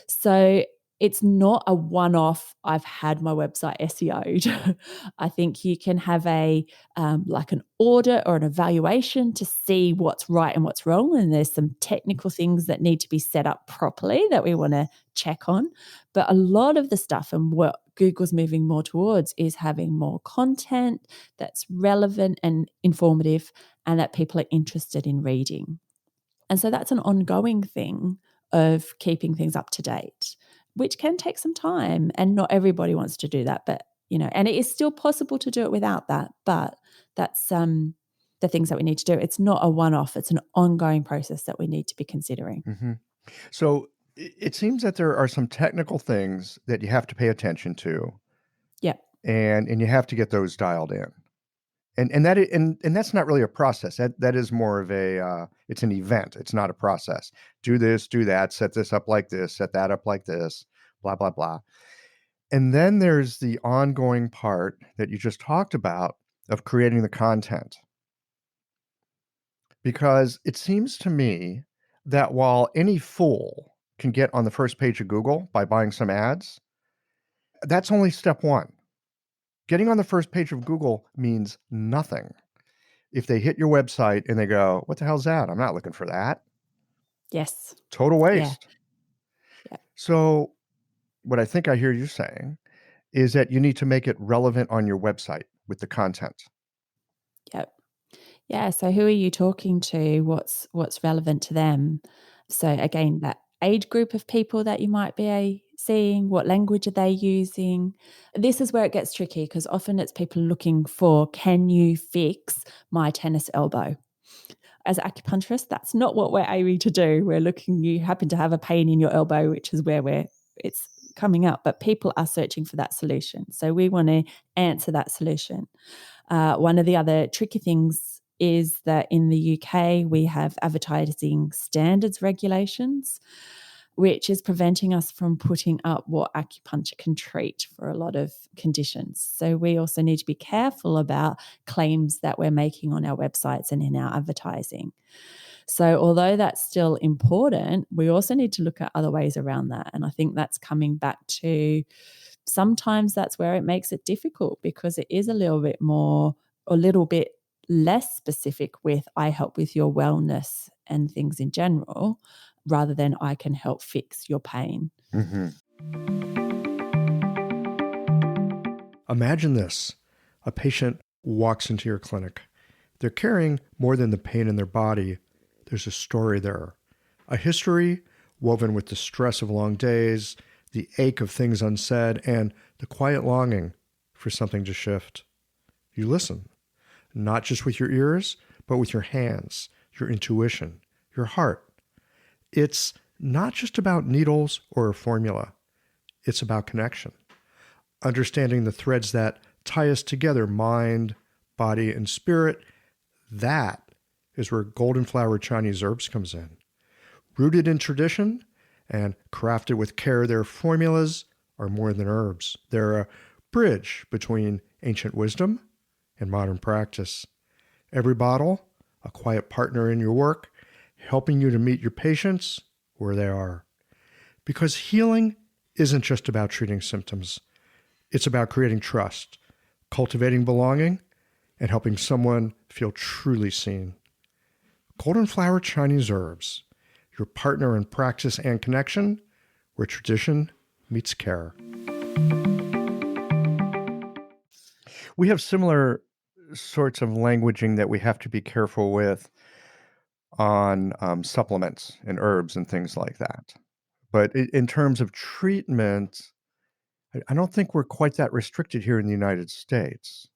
So it's not a one-off, I've had my website SEO'd. I think you can have like an audit or an evaluation to see what's right and what's wrong. And there's some technical things that need to be set up properly that we want to check on. But a lot of the stuff and what Google's moving more towards is having more content that's relevant and informative and that people are interested in reading. And so that's an ongoing thing of keeping things up to date, which can take some time, and not everybody wants to do that. But, and it is still possible to do it without that, but that's the things that we need to do. It's not a one-off, it's an ongoing process that we need to be considering. Mm-hmm. So it seems that there are some technical things that you have to pay attention to. Yeah. And you have to get those dialed in. And that's not really a process. That is more of it's an event. It's not a process. Do this, do that, set this up like this, set that up like this, blah, blah, blah. And then there's the ongoing part that you just talked about of creating the content. Because it seems to me that while any fool can get on the first page of Google by buying some ads, that's only step one. Getting on the first page of Google means nothing if they hit your website and they go, what the hell's that? I'm not looking for that. Yes. Total Yeah. waste. Yeah. So what I think I hear you saying is that you need to make it relevant on your website with the content. Yep. Yeah. So who are you talking to? What's relevant to them? So again, that age group of people that you might be seeing, what language are they using? This is where it gets tricky because often it's people looking for, can you fix my tennis elbow? As acupuncturists, that's not what we're aiming to do. We're looking, you happen to have a pain in your elbow, which is where it's coming up, but people are searching for that solution. So we want to answer that solution. One of the other tricky things is that in the UK, we have advertising standards regulations, which is preventing us from putting up what acupuncture can treat for a lot of conditions. So we also need to be careful about claims that we're making on our websites and in our advertising. So although that's still important, we also need to look at other ways around that. And I think that's coming back to sometimes that's where it makes it difficult because it is a little bit more, a little bit less specific with I help with your wellness and things in general, rather than I can help fix your pain. Mm-hmm. Imagine this. A patient walks into your clinic. They're carrying more than the pain in their body. There's a story there, a history woven with the stress of long days, the ache of things unsaid, and the quiet longing for something to shift. You listen, not just with your ears, but with your hands, your intuition, your heart. It's not just about needles or a formula. It's about connection, understanding the threads that tie us together, mind, body, and spirit. That is where golden flower Chinese herbs comes in. Rooted in tradition and crafted with care, their formulas are more than herbs. They're a bridge between ancient wisdom and modern practice. Every bottle, a quiet partner in your work, helping you to meet your patients where they are. Because healing isn't just about treating symptoms. It's about creating trust, cultivating belonging, and helping someone feel truly seen. Golden Flower Chinese Herbs, your partner in practice and connection, where tradition meets care. We have similar sorts of languaging that we have to be careful with on supplements and herbs and things like that. But in terms of treatment, I don't think we're quite that restricted here in the United States.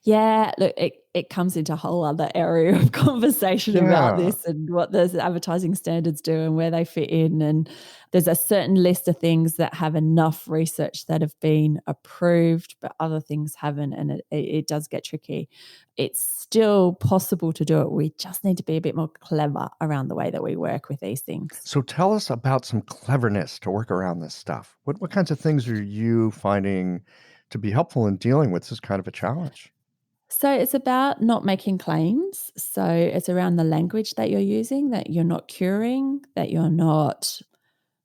Yeah, look, it comes into a whole other area of conversation about this and what the advertising standards do and where they fit in. And there's a certain list of things that have enough research that have been approved, but other things haven't. And it does get tricky. It's still possible to do it. We just need to be a bit more clever around the way that we work with these things. So tell us about some cleverness to work around this stuff. What kinds of things are you finding to be helpful in dealing with this kind of a challenge? So it's about not making claims. So it's around the language that you're using, that you're not curing, that you're not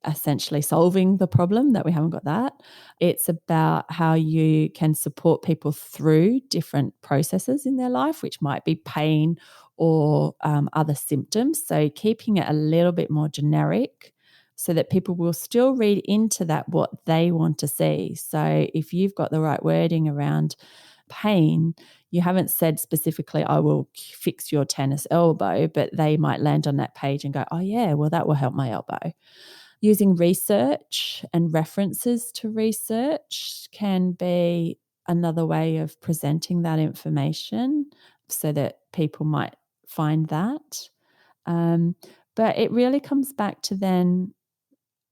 essentially solving the problem, that we haven't got that. It's about how you can support people through different processes in their life, which might be pain or other symptoms. So keeping it a little bit more generic so that people will still read into that what they want to see. So if you've got the right wording around pain, you haven't said specifically, I will fix your tennis elbow, but they might land on that page and go, oh yeah, well, that will help my elbow. Using research and references to research can be another way of presenting that information so that people might find that. But it really comes back to then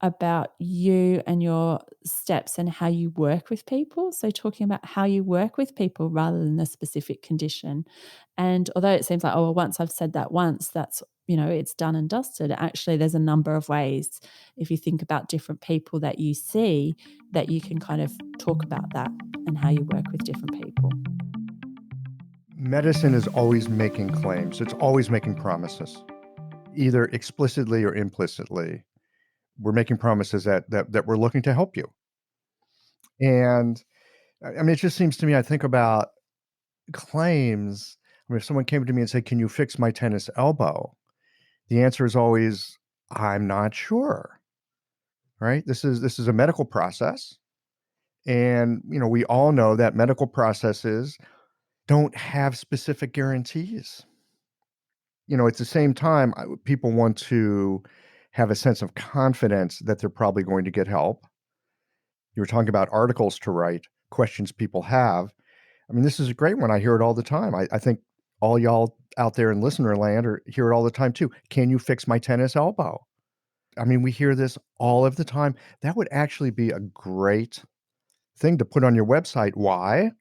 about you and your steps and how you work with people. So talking about how you work with people rather than the specific condition. And although it seems like, oh, well, once I've said that once, that's it's done and dusted. Actually, there's a number of ways, if you think about different people that you see, that you can kind of talk about that and how you work with different people. Medicine is always making claims. It's always making promises, either explicitly or implicitly. We're making promises that we're looking to help you. And I mean, it just seems to me, I think about claims. I mean, if someone came to me and said, "Can you fix my tennis elbow?" The answer is always, "I'm not sure." Right? This is a medical process. And, we all know that medical processes don't have specific guarantees. At the same time, people want to have a sense of confidence that they're probably going to get help. You were talking about articles to write, questions people have. I mean, this is a great one. I hear it all the time. I think all y'all out there in listener land hear it all the time too. Can you fix my tennis elbow? I mean, we hear this all of the time. That would actually be a great thing to put on your website. Why?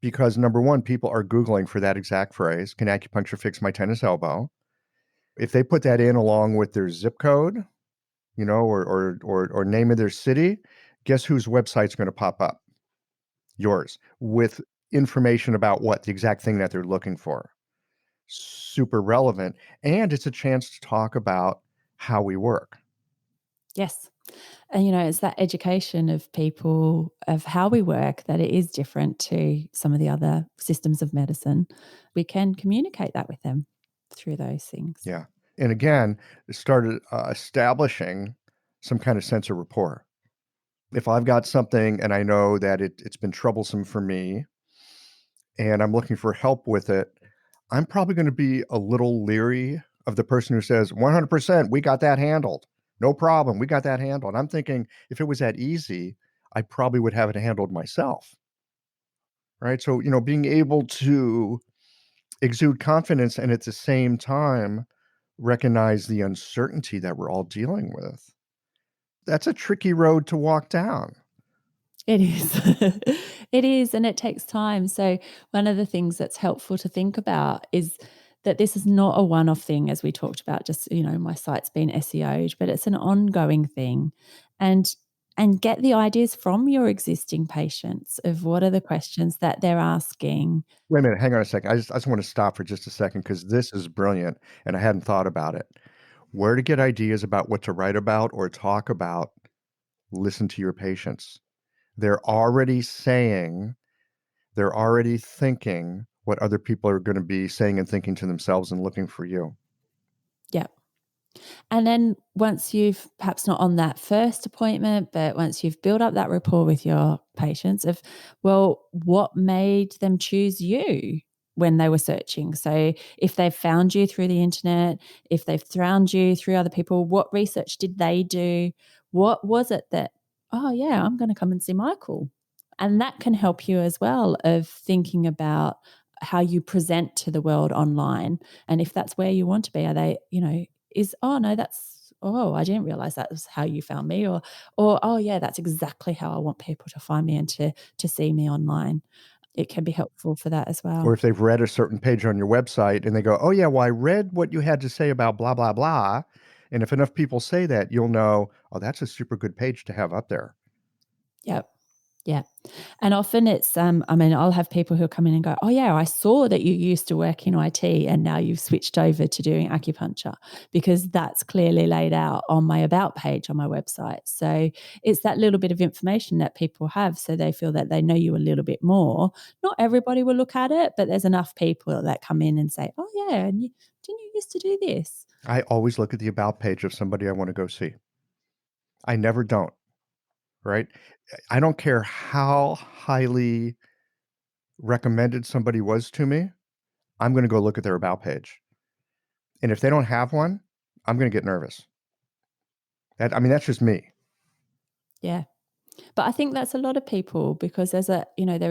Because number one, people are Googling for that exact phrase. Can acupuncture fix my tennis elbow? If they put that in along with their zip code, or name of their city, guess whose website's going to pop up? Yours, with information about what the exact thing that they're looking for. Super relevant. And it's a chance to talk about how we work. Yes. And, it's that education of people of how we work, that it is different to some of the other systems of medicine. We can communicate that with them through those things. Yeah. And again, it started establishing some kind of sense of rapport. If I've got something and I know that it's been troublesome for me and I'm looking for help with it, I'm probably going to be a little leery of the person who says, 100%, we got that handled. No problem. We got that handled. And I'm thinking if it was that easy, I probably would have it handled myself. Right. So, being able to exude confidence and at the same time recognize the uncertainty that we're all dealing with. That's a tricky road to walk down. It is. It is, and it takes time. So one of the things that's helpful to think about is that this is not a one-off thing, as we talked about, just, my site's been SEO'd, but it's an ongoing thing. And get the ideas from your existing patients of what are the questions that they're asking. Wait a minute, hang on a second. I just want to stop for just a second because this is brilliant and I hadn't thought about it. Where to get ideas about what to write about or talk about, listen to your patients. They're already saying, they're already thinking what other people are going to be saying and thinking to themselves and looking for you. Yeah. And then once you've perhaps not on that first appointment, but once you've built up that rapport with your patients of, well, what made them choose you when they were searching? So if they've found you through the internet, if they've found you through other people, what research did they do? What was it that, oh yeah, I'm going to come and see Michael? And that can help you as well of thinking about how you present to the world online. And if that's where you want to be, are they, oh no, I didn't realize that was how you found me, or oh yeah, that's exactly how I want people to find me and to see me online. It can be helpful for that as well. Or if they've read a certain page on your website and they go, oh yeah, well, I read what you had to say about blah, blah, blah. And if enough people say that, you'll know, oh, that's a super good page to have up there. Yep. Yeah. And often it's, I'll have people who come in and go, oh yeah, I saw that you used to work in IT and now you've switched over to doing acupuncture, because that's clearly laid out on my about page on my website. So it's that little bit of information that people have, so they feel that they know you a little bit more. Not everybody will look at it, but there's enough people that come in and say, oh yeah, and didn't you used to do this? I always look at the about page of somebody I want to go see. I never don't. Right? I don't care how highly recommended somebody was to me. I'm going to go look at their about page. And if they don't have one, I'm going to get nervous. That's just me. Yeah. But I think that's a lot of people, because there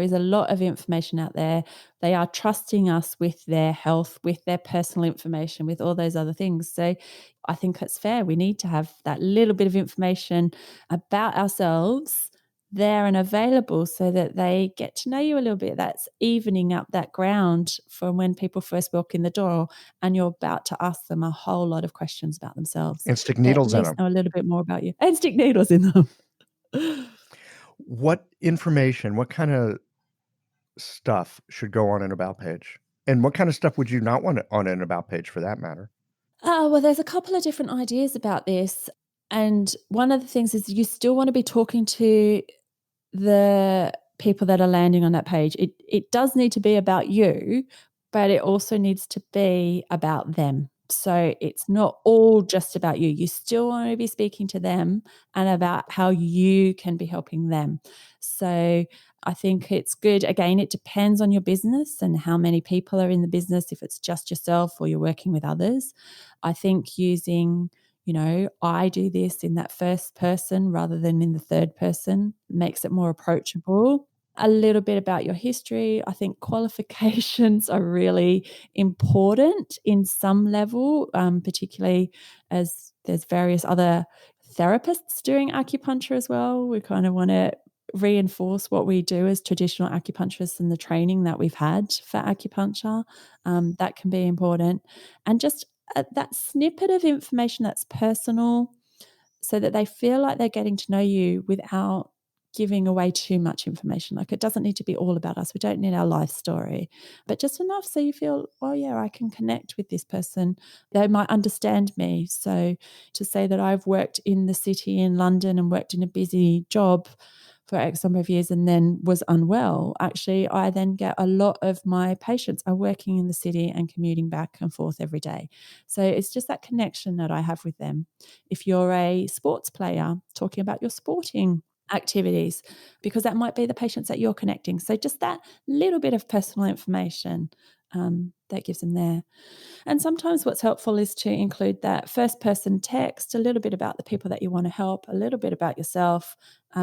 is a lot of information out there. They are trusting us with their health, with their personal information, with all those other things. So I think it's fair. We need to have that little bit of information about ourselves there and available so that they get to know you a little bit. That's evening up that ground from when people first walk in the door and you're about to ask them a whole lot of questions about themselves. And stick They at needles in least them. know a little bit more about you and stick needles in them. What information, what kind of stuff should go on an about page? And what kind of stuff would you not want on an about page for that matter? Well, there's a couple of different ideas about this. And one of the things is you still want to be talking to the people that are landing on that page. It does need to be about you, but it also needs to be about them. So it's not all just about you. You still want to be speaking to them and about how you can be helping them. So I think it's good. Again, it depends on your business and how many people are in the business, if it's just yourself or you're working with others. I think using, I do this in that first person rather than in the third person makes it more approachable. A little bit about your history. I think qualifications are really important in some level, particularly as there's various other therapists doing acupuncture as well. We kind of want to reinforce what we do as traditional acupuncturists and the training that we've had for acupuncture. That can be important. And just that snippet of information that's personal so that they feel like they're getting to know you without giving away too much information. Like, it doesn't need to be all about us. We don't need our life story, but just enough so you feel, oh yeah, I can connect with this person. They might understand me. So to say that I've worked in the city in London and worked in a busy job for X number of years and then was unwell, actually, I then get a lot of my patients are working in the city and commuting back and forth every day. So it's just that connection that I have with them. If you're a sports player, talking about your sporting activities, because that might be the patients that you're connecting. So just that little bit of personal information that gives them there. And sometimes what's helpful is to include that first person text, a little bit about the people that you want to help, a little bit about yourself,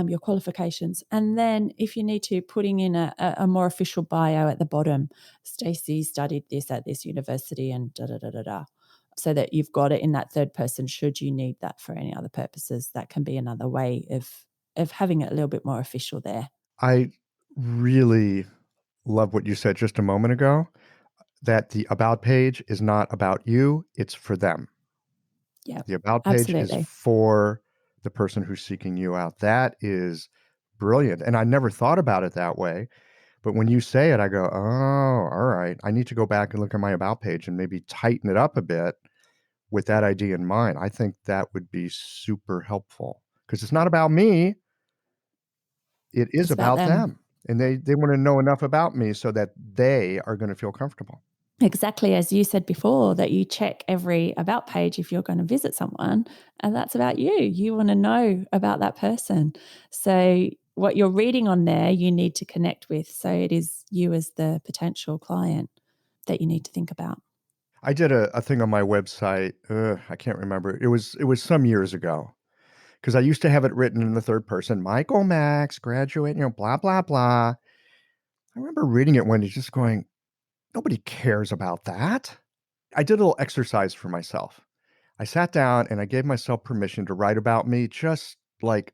your qualifications. And then if you need to, putting in a more official bio at the bottom. Stacey studied this at this university and da-da-da-da-da. So that you've got it in that third person should you need that for any other purposes. That can be another way of having it a little bit more official there. I really love what you said just a moment ago, that the about page is not about you, it's for them. Yeah, The about page is absolutely. for the person who's seeking you out. That is brilliant. And I never thought about it that way. But when you say it, I go, oh, all right. I need to go back and look at my about page and maybe tighten it up a bit with that idea in mind. I think that would be super helpful because it's not about me. It is It's about about them. them. And they want to know enough about me so that they are going to feel comfortable. Exactly as you said before, that you check every about page if you're going to visit someone, and that's about you. You want to know about that person. So what you're reading on there, you need to connect with. So it is you as the potential client that you need to think about. I did a thing on my website. I can't remember. It was some years ago because I used to have it written in the third person, Michael Max, graduate, blah, blah, blah. I remember reading it one day just going, nobody cares about that. I did a little exercise for myself. I sat down and I gave myself permission to write about me, just like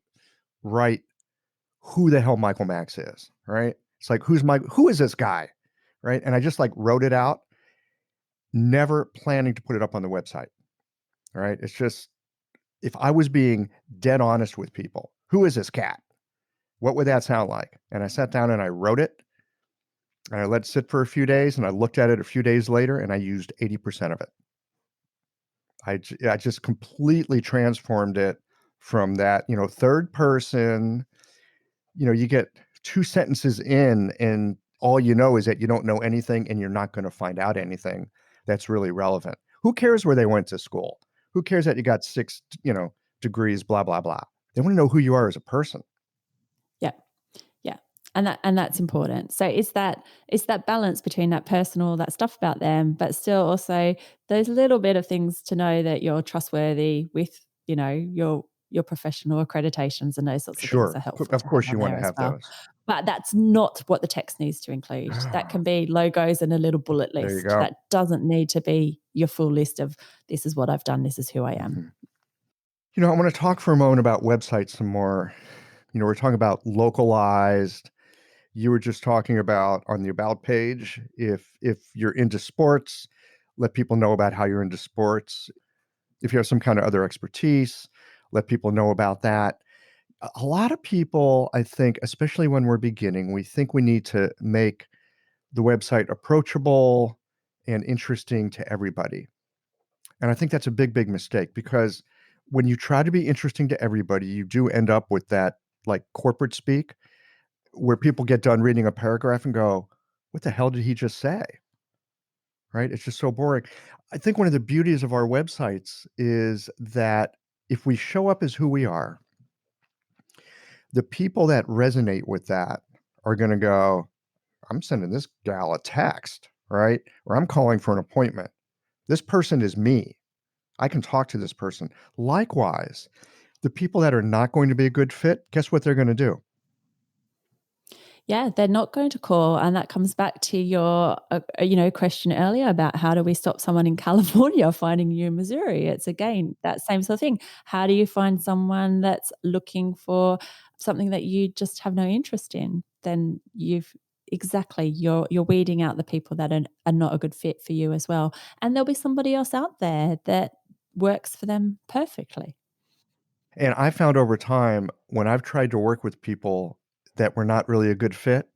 write who the hell Michael Max is, right? It's like, who is this guy, right? And I just like wrote it out, never planning to put it up on the website, all right? It's just, if I was being dead honest with people, who is this cat? What would that sound like? And I sat down and I wrote it and I let it sit for a few days and I looked at it a few days later and I used 80% of it. I just completely transformed it from that, third person, you get 2 sentences in and all you know is that you don't know anything and you're not going to find out anything that's really relevant. Who cares where they went to school? Who cares that you got 6, degrees, blah, blah, blah. They want to know who you are as a person. Yeah. Yeah. And that's important. So it's that balance between that personal, that stuff about them, but still also those little bit of things to know that you're trustworthy with, your professional accreditations and those sorts of things are Sure. helpful Of to have course you on want there to as have well. those. But that's not what the text needs to include. That can be logos and a little bullet There you list. go. That doesn't need to be your full list of this is what I've done, this is who I am. I want to talk for a moment about websites some more. We're talking about localized. You were just talking about on the about page, if you're into sports, let people know about how you're into sports. If you have some kind of other expertise, let people know about that. A lot of people, I think, especially when we're beginning, we think we need to make the website approachable and interesting to everybody. And I think that's a big, big mistake, because when you try to be interesting to everybody, you do end up with that like corporate speak where people get done reading a paragraph and go, what the hell did he just say? Right? It's just so boring. I think one of the beauties of our websites is that if we show up as who we are, the people that resonate with that are going to go, I'm sending this gal a text, right? Or I'm calling for an appointment. This person is me. I can talk to this person. Likewise, the people that are not going to be a good fit, guess what they're going to do? Yeah, they're not going to call. And that comes back to your question earlier about how do we stop someone in California finding you in Missouri? It's again that same sort of thing. How do you find someone that's looking for something that you just have no interest in? Then you're weeding out the people that are not a good fit for you as well. And there'll be somebody else out there that works for them perfectly. And I found over time, when I've tried to work with people that were not really a good fit,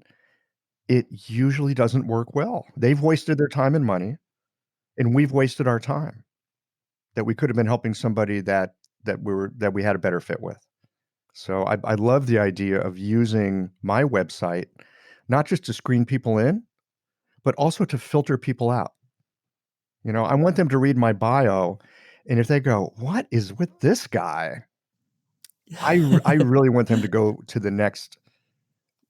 it usually doesn't work well. They've wasted their time and money, and we've wasted our time that we could have been helping somebody that we had a better fit with. So I love the idea of using my website not just to screen people in, but also to filter people out. I want them to read my bio, and if they go, "What is with this guy?" I really want them to go to the next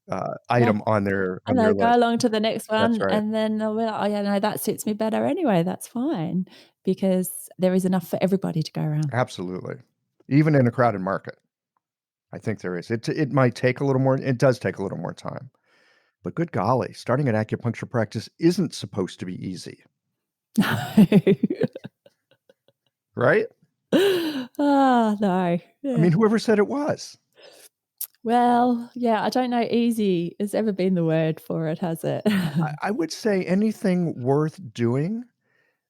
Yeah. item on their And they'll go list. along to the next That's one, right. and then they'll be like, "Oh, yeah, no, that suits me better anyway. That's fine," because there is enough for everybody to go around. Absolutely. Even in a crowded market, I think there is. It might take a little more. It does take a little more time. But good golly, starting an acupuncture practice isn't supposed to be easy, right? Oh, no. I Yeah. mean, whoever said it was? Well, yeah, I don't know easy has ever been the word for it, has it? I would say anything worth doing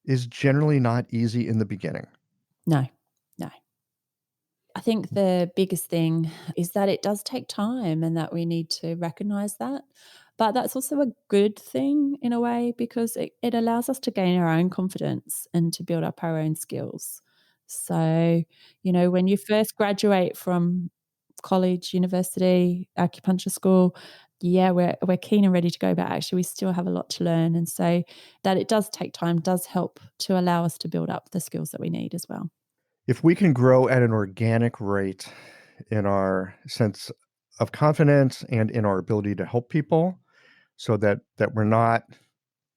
is generally not easy in the beginning. No, no. I think the biggest thing is that it does take time and that we need to recognize that. But that's also a good thing in a way because it allows us to gain our own confidence and to build up our own skills. So, when you first graduate from college, university, acupuncture school, yeah, we're keen and ready to go, but actually we still have a lot to learn. And so that it does take time does help to allow us to build up the skills that we need as well. If we can grow at an organic rate in our sense of confidence and in our ability to help people so that we're not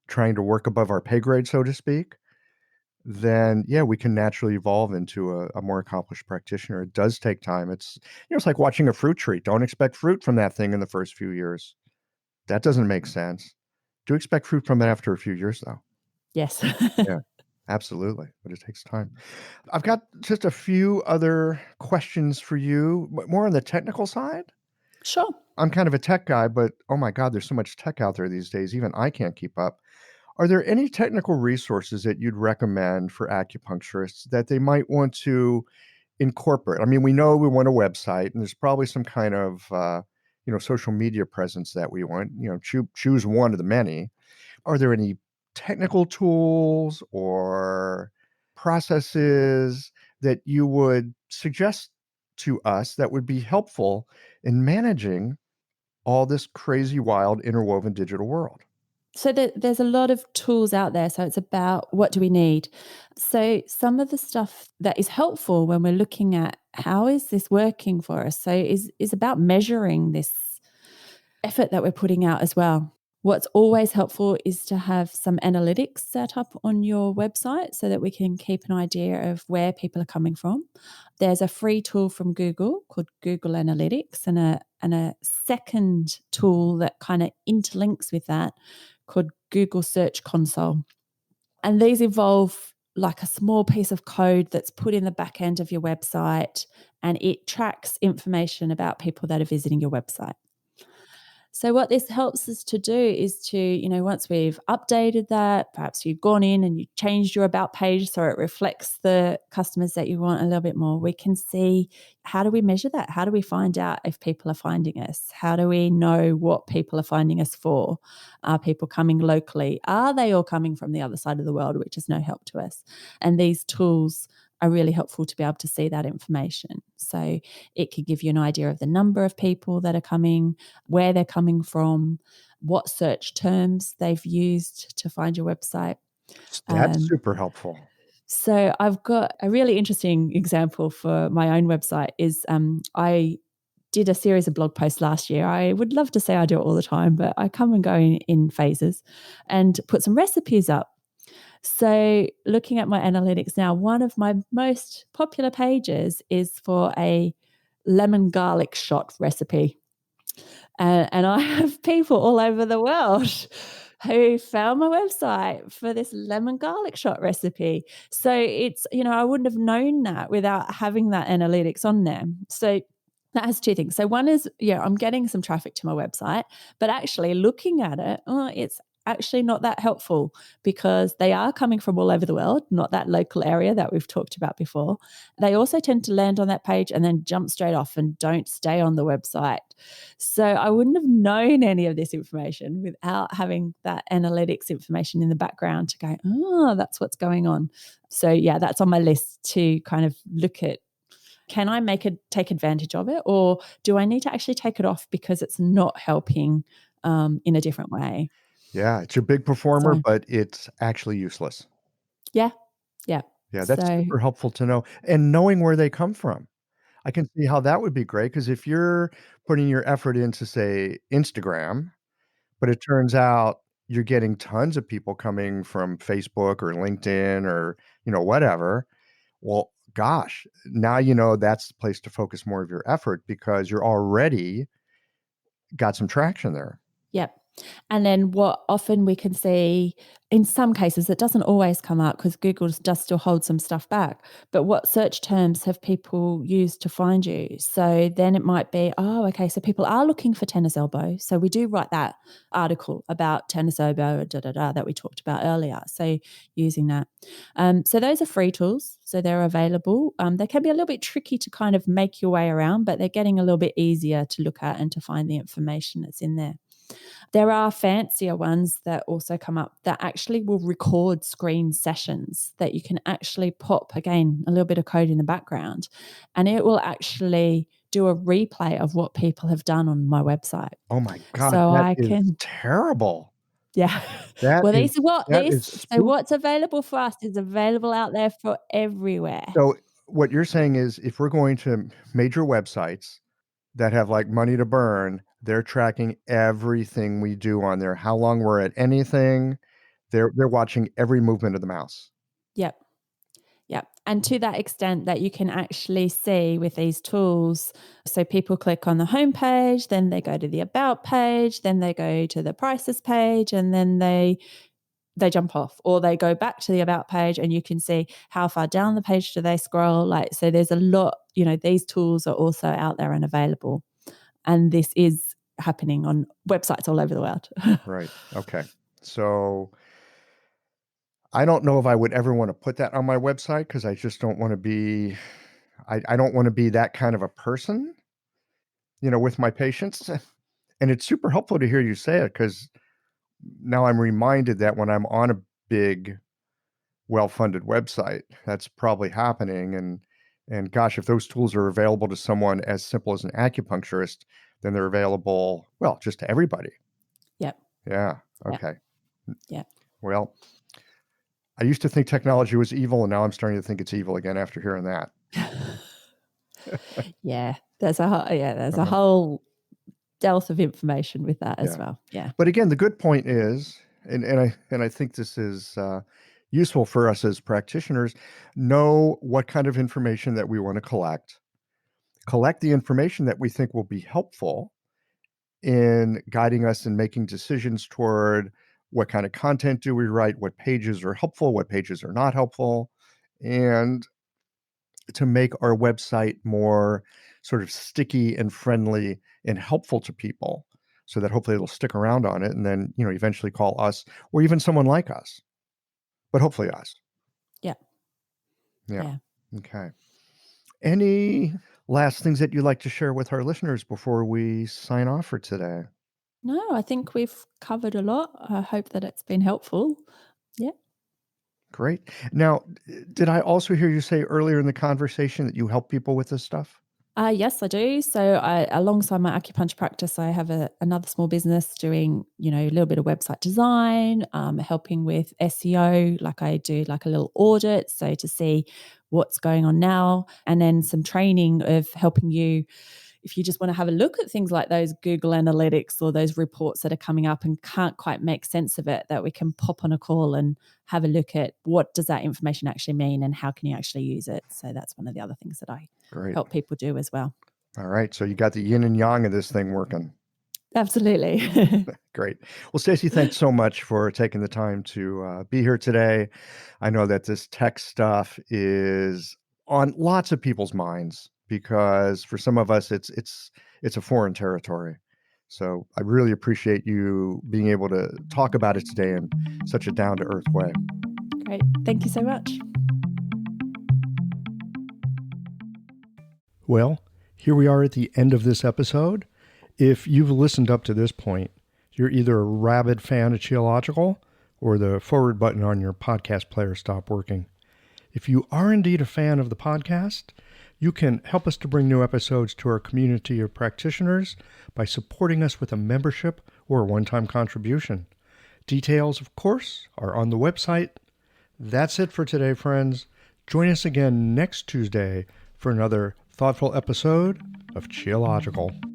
trying to work above our pay grade, so to speak, then yeah, we can naturally evolve into a more accomplished practitioner. It does take time. It's like watching a fruit tree. Don't expect fruit from that thing in the first few years. That doesn't make sense. Do expect fruit from it after a few years, though. Yes. Yeah, absolutely. But it takes time. I've got just a few other questions for you, but more on the technical side. Sure. I'm kind of a tech guy, but oh my God, there's so much tech out there these days. Even I can't keep up. Are there any technical resources that you'd recommend for acupuncturists that they might want to incorporate? I mean, we know we want a website, and there's probably some kind of social media presence that we want. Choose one of the many. Are there any technical tools or processes that you would suggest to us that would be helpful in managing all this crazy, wild, interwoven digital world? So there's a lot of tools out there. So it's about what do we need? So some of the stuff that is helpful when we're looking at how is this working for us? So is about measuring this effort that we're putting out as well. What's always helpful is to have some analytics set up on your website so that we can keep an idea of where people are coming from. There's a free tool from Google called Google Analytics and a second tool that kind of interlinks with that called Google Search Console. And these involve like a small piece of code that's put in the back end of your website, and it tracks information about people that are visiting your website. So what this helps us to do is to, once we've updated that, perhaps you've gone in and you changed your about page so it reflects the customers that you want a little bit more, we can see, how do we measure that? How do we find out if people are finding us? How do we know what people are finding us for? Are people coming locally? Are they all coming from the other side of the world, which is no help to us? And these tools are really helpful to be able to see that information. So it could give you an idea of the number of people that are coming, where they're coming from, what search terms they've used to find your website. That's super helpful. So I've got a really interesting example for my own website is I did a series of blog posts last year. I would love to say I do it all the time, but I come and go in phases, and put some recipes up. So looking at my analytics now, one of my most popular pages is for a lemon garlic shot recipe. And I have people all over the world who found my website for this lemon garlic shot recipe. So it's, I wouldn't have known that without having that analytics on there. So that has two things. So one is, I'm getting some traffic to my website, but actually looking at it, it's actually not that helpful, because they are coming from all over the world, not that local area that we've talked about before. They also tend to land on that page and then jump straight off and don't stay on the website. So I wouldn't have known any of this information without having that analytics information in the background to go, that's what's going on. So yeah, that's on my list to kind of look at, can I take advantage of it, or do I need to actually take it off because it's not helping in a different way? Yeah, it's your big performer, So, but it's actually useless. yeah. Yeah. Yeah, that's So, super helpful to know, and knowing where they come from. I can see how that would be great, because if you're putting your effort into, say, Instagram, but it turns out you're getting tons of people coming from Facebook or LinkedIn or, whatever, well, gosh, now you know that's the place to focus more of your effort, because you're already got some traction there. yep. And then what often we can see, in some cases, it doesn't always come up because Google does still hold some stuff back, but what search terms have people used to find you? So then it might be, okay, so people are looking for tennis elbow. So we do write that article about tennis elbow, that we talked about earlier. So using that. So those are free tools. So they're available. They can be a little bit tricky to kind of make your way around, but they're getting a little bit easier to look at and to find the information that's in there. There are fancier ones that also come up that actually will record screen sessions that you can actually pop, again, a little bit of code in the background, and it will actually do a replay of what people have done on my website. Oh my god, So that I is can, terrible. yeah. That Well, is that is so super. what's available for us is available out there for everywhere. So, what you're saying is, if we're going to major websites that have, like, money to burn, they're tracking everything we do on there, how long we're at anything. They're watching every movement of the mouse. Yep. Yeah. And to that extent that you can actually see with these tools, so people click on the homepage, then they go to the about page, then they go to the prices page, and then they jump off, or they go back to the about page, and you can see how far down the page do they scroll. So there's a lot, these tools are also out there and available. And this is happening on websites all over the world. Right, okay. So, I don't know if I would ever wanna put that on my website, because I just don't wanna be I don't wanna be that kind of a person, with my patients, and it's super helpful to hear you say it, because now I'm reminded that when I'm on a big, well-funded website, that's probably happening, and gosh, if those tools are available to someone as simple as an acupuncturist, then they're available, well, just to everybody. Yep. Yeah, Yep. okay. Yep. Well, I used to think technology was evil, and now I'm starting to think it's evil again after hearing that. Yeah. There's a Uh-huh, whole depth of information with that as yeah. well. Yeah. But again, the good point is, and I think this is, useful for us as practitioners, know what kind of information that we wanna collect the information that we think will be helpful in guiding us in making decisions toward what kind of content do we write, what pages are helpful, what pages are not helpful, and to make our website more sort of sticky and friendly and helpful to people so that hopefully it'll stick around on it and then, eventually call us or even someone like us, but hopefully us. Yeah. Yeah. Okay. Any last things that you'd like to share with our listeners before we sign off for today? No, I think we've covered a lot. I hope that it's been helpful. Yeah. Great. Now, did I also hear you say earlier in the conversation that you help people with this stuff? Yes, I do. So alongside my acupuncture practice, I have another small business doing, a little bit of website design, helping with SEO, like I do like a little audit. So to see what's going on now, and then some training of helping you if you just want to have a look at things like those Google Analytics or those reports that are coming up and can't quite make sense of it, that we can pop on a call and have a look at what does that information actually mean and how can you actually use it. So that's one of the other things that I help people do as well. All right. So you got the yin and yang of this thing working. Absolutely. Great. Well, Stacey, thanks so much for taking the time to be here today. I know that this tech stuff is on lots of people's minds because for some of us, it's a foreign territory. So I really appreciate you being able to talk about it today in such a down-to-earth way. Great. Thank you so much. Well, here we are at the end of this episode. If you've listened up to this point, you're either a rabid fan of Qiological or the forward button on your podcast player stopped working. If you are indeed a fan of the podcast, you can help us to bring new episodes to our community of practitioners by supporting us with a membership or a one-time contribution. Details, of course, are on the website. That's it for today, friends. Join us again next Tuesday for another thoughtful episode of Qiological.